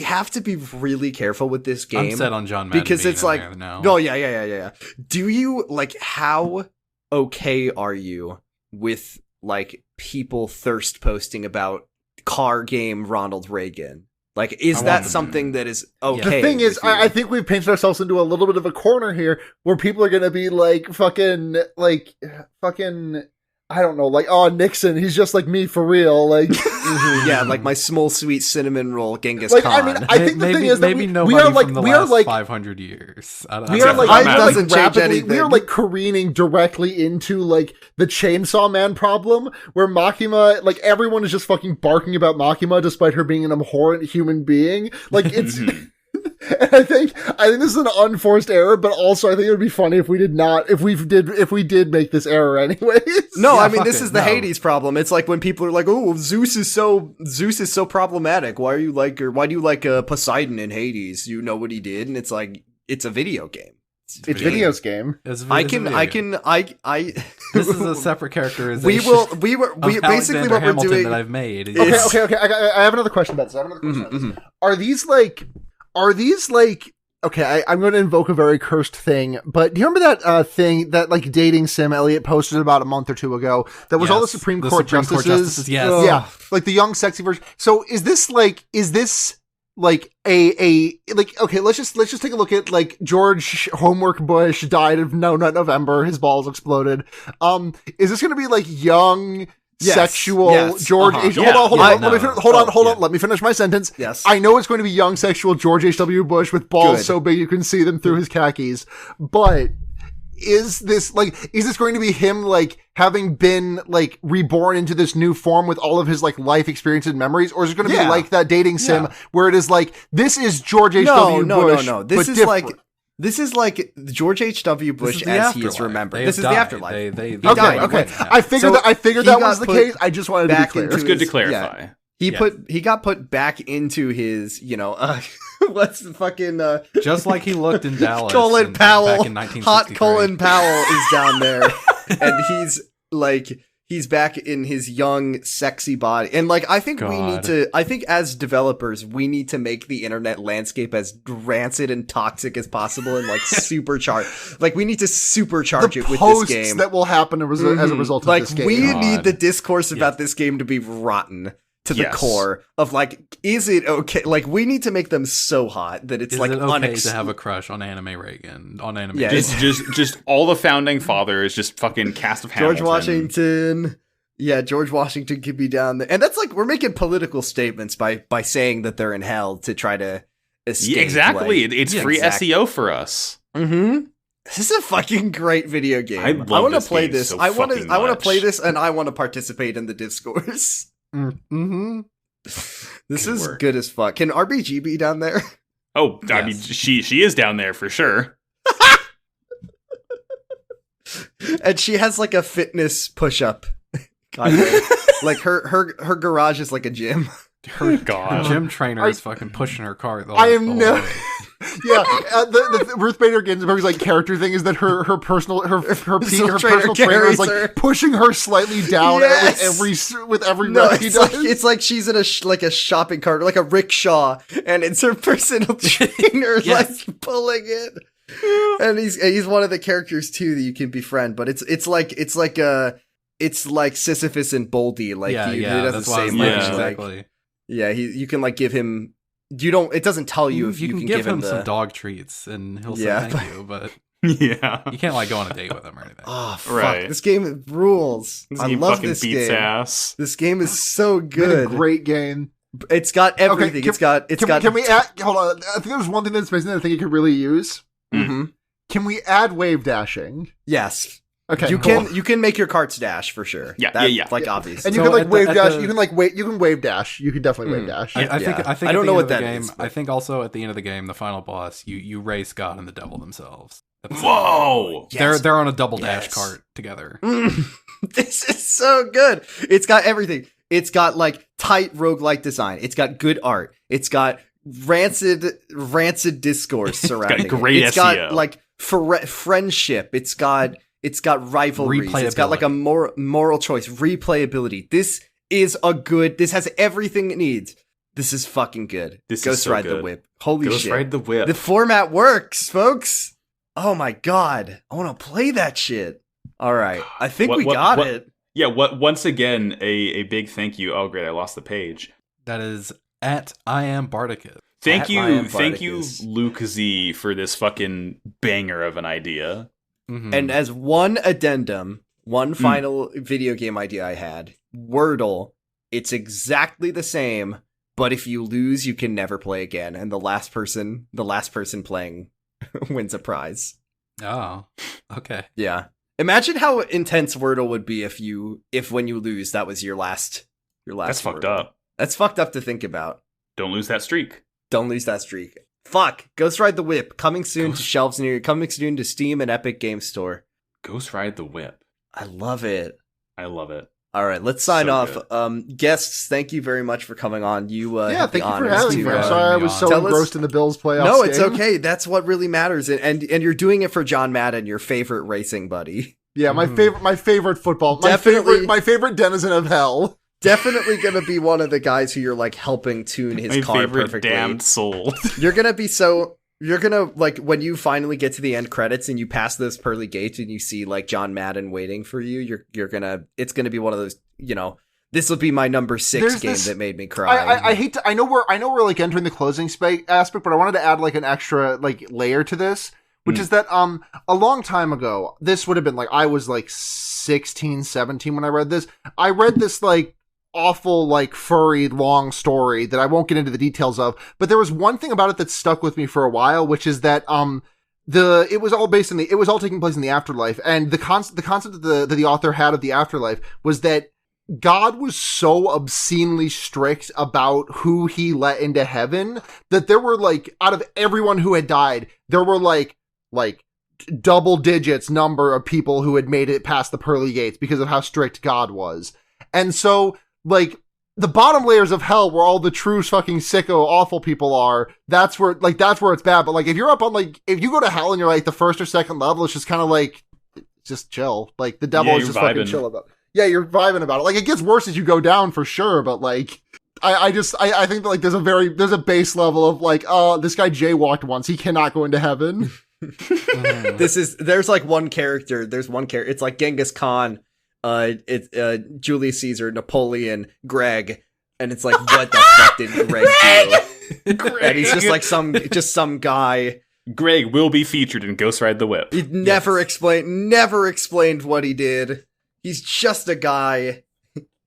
have to be really careful with this game. I'm set on John Madden because being it's in like, there now. no, yeah. Do you, like, how okay are you with, like, people thirst posting about car game Ronald Reagan? Like, is that something that is okay? The thing is, I think we've painted ourselves into a little bit of a corner here where people are going to be like, fucking, I don't know, like, oh, Nixon, he's just like me for real. Like, yeah, like my small sweet cinnamon roll Genghis like, Khan. I mean, I think the thing is that maybe we nobody are like, from the we are last like, 500 years. we are like, doesn't change anything. we are like careening directly into like the Chainsaw Man problem, where Makima, like everyone is just fucking barking about Makima despite her being an abhorrent human being. Like it's, and I think this is an unforced error, but also I think it would be funny if we did make this error anyways. No, Yeah, I mean, fuck this it, is the no. Hades problem. It's like when people are like, "Oh, Zeus is so problematic. Why do you like Poseidon in Hades? You know what he did?" And it's like, it's a video game. It's Video's game. It's a video game. This is a separate characterization. we basically Alexander what we're Hamilton doing. that I've made. Okay. I have another question about this. Are these like? Okay, I'm going to invoke a very cursed thing, but do you remember that thing, that like dating sim Elliot posted about a month or two ago? That was all the Supreme Court justices. Yes. Yeah, like the young, sexy version. So is this like a okay, let's just take a look at like George Homework Bush died of November, his balls exploded. Is this going to be like young, sexual George H. Hold on. Let me finish my sentence. Yes. I know it's going to be young, sexual George H.W. Bush with balls so big you can see them through his khakis. But is this going to be him like having been like reborn into this new form with all of his like life experiences and memories, or is it going to be like that dating sim where it is like, this is George H.W. Bush? No. This is like George H.W. Bush as he is remembered. This is the afterlife. They died. Okay. I figured that was the case. I just wanted to be clear. It's good to clarify. Yeah. He got put back into his, what's the fucking just like he looked in Dallas. Colin Powell, back in 1963. hot Colin Powell is down there, and he's back in his young, sexy body. And like, I think as developers, we need to make the internet landscape as rancid and toxic as possible and like supercharge. Like, we need to supercharge it with this game. That will happen as a result of this game. We need the discourse about this game to be rotten to the core of like, is it okay? Like, we need to make them so hot that it's is like it okay to have a crush on anime Reagan, on anime. Yeah, just all the founding fathers, just fucking cast of Hamilton. George Washington. Yeah, George Washington could be down there. And that's like, we're making political statements by saying that they're in hell to try to escape. Yeah, exactly. It's free SEO for us. Mm-hmm. This is a fucking great video game. I want to play this. I want to play this, and I want to participate in the discourse. Mm-hmm. This is good as fuck. Can RBG be down there? Oh, I mean, she is down there for sure. And she has like a fitness push-up. Like her garage is like a gym. Her gym trainer is fucking pushing her car. The Ruth Bader Ginsburg's like character thing is that her personal trainer is like pushing her slightly down with every rep he does. It's like she's in a shopping cart, like a rickshaw, and it's her personal trainer like pulling it. And he's one of the characters too that you can befriend, but it's like Sisyphus and Boldy. Like he doesn't say much. Exactly. You can like give him. It doesn't tell you if you can give him some dog treats and he'll say thank you, but you can't like go on a date with him or anything. Oh, fuck. Right. This game rules. I love this game. Ass. This game is so good. It's a great game. It's got everything. Can we add, hold on. I think there's one thing that's missing that I think you could really use. Mm-hmm. Can we add wave dashing? Yes. Okay, You cool. can make your carts dash for sure. Yeah, That, yeah. Like obvious. And you So can like at wave at dash. the- You can like wait. You can wave dash. You can definitely wave dash. I think Yeah. I think I don't at know the what end of the that game, is, but- I think also at the end of the game, the final boss, you race God and the devil themselves. Whoa! Yes. They're on a double dash Yes. cart together. This is so good. It's got everything. It's got like tight roguelike design. It's got good art. It's got rancid discourse surrounding great it. It's got SEO. like friendship. It's got rivalries. It's got like a moral choice, replayability. This has everything it needs. This is fucking good. This is Ghost so Ride the good. Whip. Holy Ghost shit. Ride the Whip. The format works, folks. Oh my god. I want to play that shit. All right. I think we got it. Yeah, once again, a big thank you. Oh, great, I lost the page. That is at I am Bardicus. Thank I am you, Bardicus. Luke Z, for this fucking banger of an idea. Mhm. And as one addendum, one final video game idea I had, Wordle, it's exactly the same, but if you lose, you can never play again, and the last person playing wins a prize. Oh, okay. Yeah. Imagine how intense Wordle would be if when you lose, that was your last That's fucked Wordle. up. That's fucked up to think about. Don't lose that streak. Don't lose that streak. Fuck. Ghost Ride the Whip, coming soon to shelves near you, coming soon to Steam and Epic Game Store. Ghost Ride the Whip. I love it. I love it. All right, let's sign So off. Guests, thank you very much for coming on. You Yeah, have the thank you for honors having to, me. I'm having sorry I me was on. so Tell us- engrossed in the Bills playoffs. No, it's game. okay. That's what really matters, and you're doing it for John Madden, your favorite racing buddy. Yeah, my favorite football, Definitely. my favorite denizen of hell. Definitely gonna be one of the guys who you're like helping tune his My car favorite perfectly. damned soul. You're gonna like when you finally get to the end credits and you pass those pearly gates and you see like John Madden waiting for you. It's gonna be one of those. This will be my number 6 There's game this- that made me cry. I hate to. I know we're like entering the closing aspect, but I wanted to add like an extra like layer to this, which is that a long time ago, this would have been like I was like 16, 17 when I read this. I read this like awful like furry long story that I won't get into the details of, but there was one thing about it that stuck with me for a while, which is that it was all taking place in the afterlife, and the concept that the author had of the afterlife was that God was so obscenely strict about who he let into heaven that there were like, out of everyone who had died, there were like double digits number of people who had made it past the pearly gates because of how strict God was. And so like the bottom layers of hell where all the true fucking sicko awful people are, that's where it's bad. But like if you're up on like, if you go to hell and you're like the first or second level, it's just kind of like, just chill. Like the devil Yeah, is you're just fucking vibing. chill about it. Yeah, you're vibing about it. Like it gets worse as you go down for sure, but like I think that like there's a base level of like, this guy jaywalked once, he cannot go into heaven. There's one character, it's like Genghis Khan, Julius Caesar, Napoleon, Greg, and it's like, what the fuck did Greg do? And he's just like some guy. Greg will be featured in Ghost Ride the Whip. He never explained what he did. He's just a guy.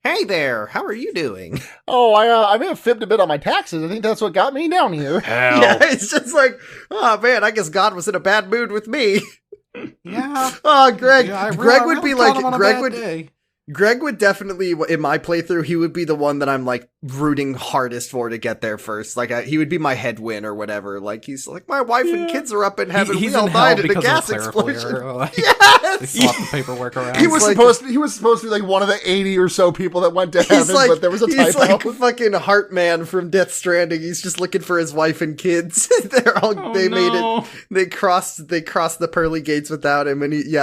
Hey there, how are you doing? Oh, I may have fibbed a bit on my taxes. I think that's what got me down here. Hell. Yeah, it's just like, oh man, I guess God was in a bad mood with me. Yeah. Oh, Greg. Yeah, Greg would be like, Greg Greg would definitely, in my playthrough, he would be the one that I'm like rooting hardest for to get there first. Like he would be my headwin or whatever. Like he's like, my wife and kids are up in heaven. He's we all in hell died in a because gas of a clerical explosion. error. Like, they Yes. swapped the paperwork around. He was like- supposed to be like one of the 80 or so people that went to heaven, but there was a he's typo. like fucking Heartman from Death Stranding. He's just looking for his wife and kids. Oh, they made no. it. They crossed the pearly gates without him, and he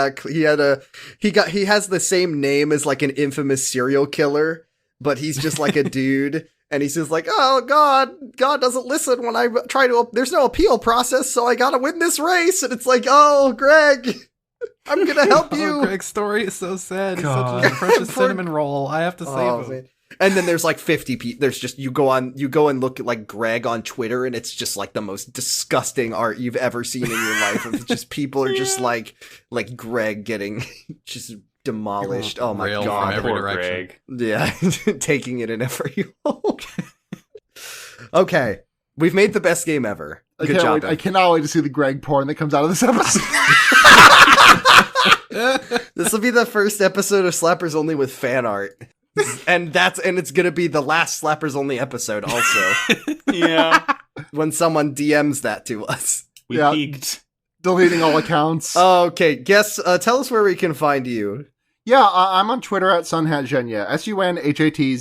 has the same name as like an infamous serial killer, but he's just like a dude. And he's just like, oh, God doesn't listen when I try to, there's no appeal process, so I gotta win this race. And it's like, oh, Greg, I'm gonna help you. Oh, Greg's story is so sad. God. He's such a precious Poor- cinnamon roll. I have to save Oh, him. man. And then there's like 50 people. There's just, you go and look at like Greg on Twitter, and it's just like the most disgusting art you've ever seen in your life. Of just people are just like Greg getting just demolished. Oh my Rail from God. every Poor direction. Greg. Yeah, taking it in every hole. Okay, we've made the best game ever. Good job. I cannot wait to see the Greg porn that comes out of this episode. This will be the first episode of Slappers Only with fan art. And it's gonna be the last Slappers Only episode also. Yeah. When someone DMs that to us. We Yeah. peaked. Deleting all accounts. Okay, tell us where we can find you. Yeah, I'm on Twitter at Sunhatzhenya.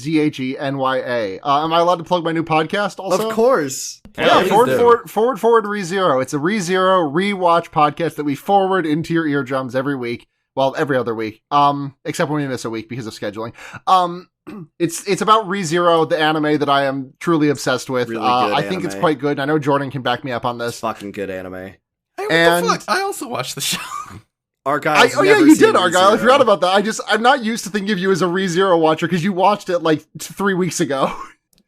SUNHATZHENYA. Am I allowed to plug my new podcast also? Of course. Yeah, Please forward, do. forward, ReZero. It's a ReZero rewatch podcast that we forward into your eardrums every week. Well, every other week. Except when we miss a week because of scheduling. It's about ReZero, the anime that I am truly obsessed with. Really good I think it's anime. quite good. I know Jordan can back me up on It's this. fucking good anime. Hey, what And- the fuck? I also watched the show. Argyle. You did, Argyle. I forgot about that. I'm not used to thinking of you as a ReZero watcher because you watched it like 3 weeks ago.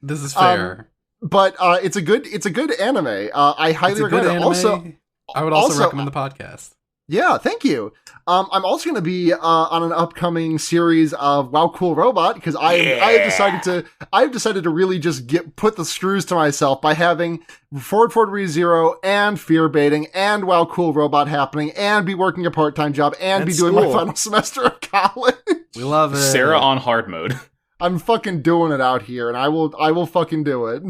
This is fair. But it's a good anime. I highly It's a recommend good it. anime. Also, I would also also, recommend the podcast. yeah, thank you. I'm also going to be on an upcoming series of Wow Cool Robot because I have decided to really just put the screws to myself by having Forward ReZero and Fear Baiting and Wow Cool Robot happening and be working a part-time job and That's be doing my cool. final semester of college. We love it. Sarah on hard mode. I'm fucking doing it out here, and I will fucking do it.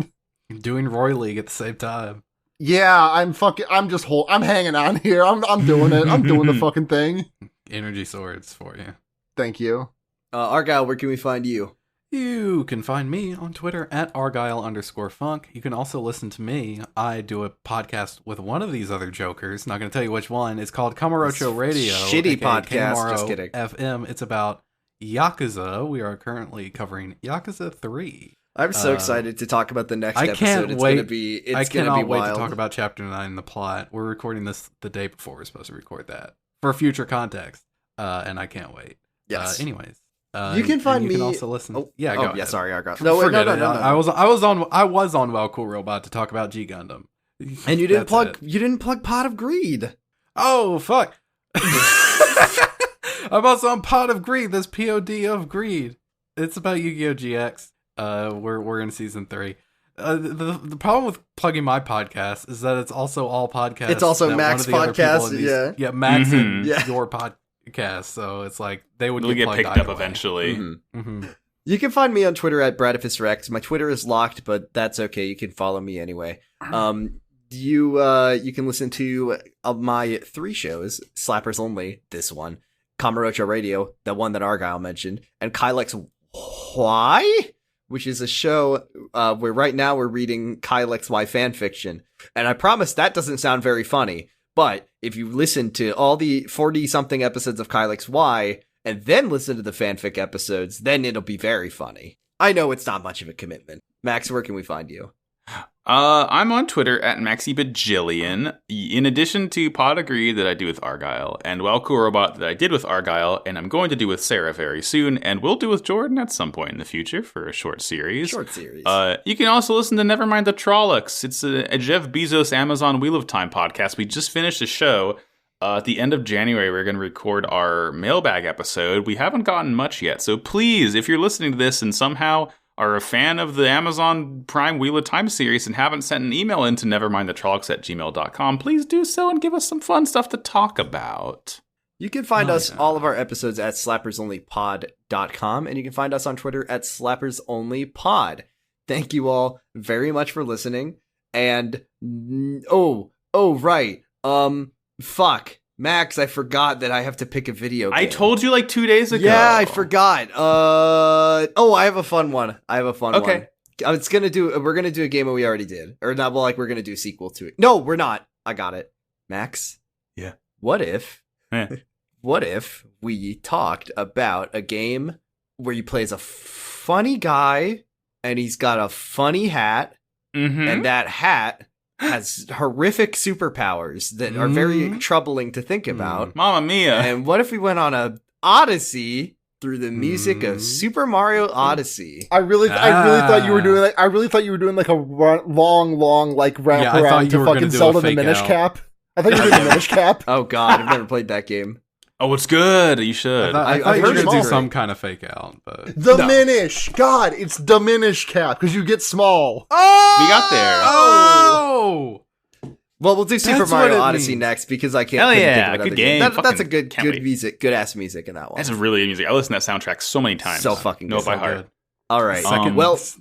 Doing Roy League at the same time. Yeah, I'm hanging on here. I'm doing it. I'm doing the fucking thing. Energy swords for you. Thank you. Argyle, where can we find you? You can find me on Twitter at Argyle_Funk. You can also listen to me. I do a podcast with one of these other jokers. Not going to tell you which one. It's called Kamurocho Radio. Shitty aka podcast. Kamaro Just kidding. FM. It's about Yakuza. We are currently covering Yakuza 3. I'm so excited to talk about the next I episode. can't It's wait. gonna be. It's I gonna cannot be wait wild. to talk about Chapter 9 and the plot. We're recording this the day before we're supposed to record that for future context, and I can't wait. Yes. Anyways, You can find you me. can also listen. Oh, yeah, oh, go yeah. ahead. Sorry, Argyle. No, wait, Forget no. it. I was on Wow Cool Robot to talk about G Gundam. And you didn't That's it. You didn't plug Pot of Greed. Oh fuck! I'm also on Pod of Greed. This POD of Greed. It's about Yu-Gi-Oh! GX. We're in season 3. The problem with plugging my podcast is that it's also all podcasts. It's also that Max one of the other people podcast, in these- yeah. yeah, Max Mhm. and Yeah. your podcast. So it's like they would It'll get plugged picked either up way. eventually. Mhm. Mhm. You can find me on Twitter at BradifusRex. My Twitter is locked, but that's okay. You can follow me anyway. You can listen to my 3 shows: Slappers Only, this one, Kamurocho Radio, the one that Argyle mentioned, and Kylex Why, which is a show where right now we're reading Kylex Y fanfiction. And I promise that doesn't sound very funny, but if you listen to all the 40-something episodes of Kylex Y and then listen to the fanfic episodes, then it'll be very funny. I know it's not much of a commitment. Max, where can we find you? I'm on Twitter at MaxiBajillion. In addition to Pod Agree that I do with Argyle, and Well Cool Robot that I did with Argyle, and I'm going to do with Sarah very soon, and we'll do with Jordan at some point in the future for a short series. Short series. You can also listen to Nevermind the Trollocs. It's a Jeff Bezos Amazon Wheel of Time podcast. We just finished a show. At the end of January, we're going to record our mailbag episode. We haven't gotten much yet, so please, if you're listening to this and somehow are a fan of the Amazon Prime Wheel of Time series and haven't sent an email into nevermindthetrollocs@gmail.com, please do so and give us some fun stuff to talk about. You can find Oh, us, yeah. all of our episodes, at slappersonlypod.com, and you can find us on Twitter at slappersonlypod. Thank you all very much for listening. And, right. Fuck. Max, I forgot that I have to pick a video game. I told you like 2 days ago. Yeah, I forgot. I have a fun one. Okay. We're gonna do a game that we already did. Or not, well, like, we're gonna do a sequel to it. No, we're not. I got it. Max? Yeah. What if Eh. we talked about a game where you play as a funny guy and he's got a funny hat, Mhm. and that hat has horrific superpowers that are very Mhm. troubling to think about. Mamma mia. And what if we went on a odyssey through the music of Mm. Super Mario Odyssey? I really thought you were doing like a long like wrap Yeah, I thought around you to were gonna fucking do a Zelda the fake Minish out. Cap. I thought you were doing the Minish Cap. Oh god, I've never played that game. Oh, it's good. You should. I I've thought you heard were it's going to do great. some kind of fake out, but The No. Minish. God, it's the Minish Cap because you get small. Oh, We got there. oh, Well, we'll do Super That's what Mario it Odyssey means. next because I can't Hell couldn't yeah, think of another good game. game. That's a Fucking good can't wait. music, good ass music in that one. That's really good music. I listen to that soundtrack so many times. So fucking know good. it by So heart. good. All right. Second, well, is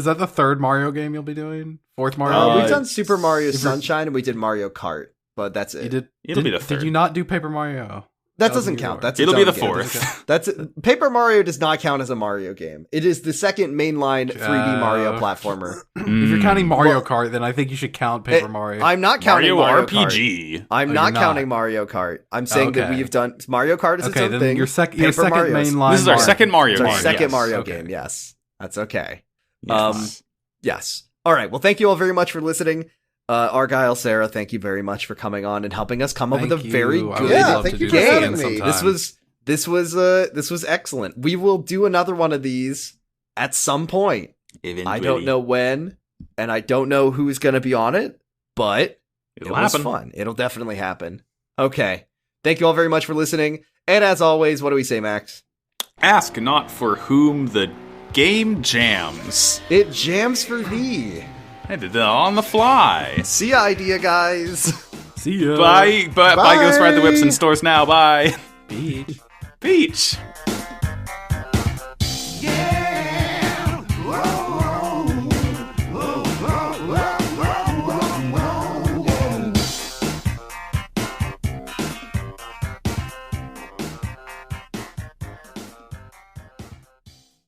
that the third Mario game you'll be doing? Fourth Mario? we've done Super Mario Sunshine and we did Mario Kart, but that's it. You did. It'll be the Did third. you not do Paper Mario? That was doesn't your count. one. That's It'll its be own the game. fourth. That's Paper Mario does not count as a Mario game. It is the second mainline 3D Mario platformer. If you're counting Mario Well- Kart, then I think you should count Paper Mario. I'm not counting Mario Mario Kart. RPG. I'm Oh, not you're not. counting Mario Kart. I'm saying that Okay. we've done Mario Kart is its Okay, own then thing. your Paper second Mario's- main line. This is our Mario. second Mario It's our game. second yes. Mario Okay. game. Yes, that's okay. Yes. Yes. All right. Well, thank you all very much for listening. Argyle, Sarah, thank you very much for coming on and helping us come up with a Thank very you. I good would Yeah, love thank to you do for this having again me. sometime. This was excellent. We will do another one of these at some point. I don't know when, and I don't know who's going to be on it, but it It'll was happen. fun. It'll definitely happen. Okay. Thank you all very much for listening. And as always, what do we say, Max? Ask not for whom the game jams. It jams for thee. I did that on the fly. See ya, idea, guys. See ya. Bye. Bye. Bye. Ghost Ride the Whips in stores now. Bye. Beach. Peach.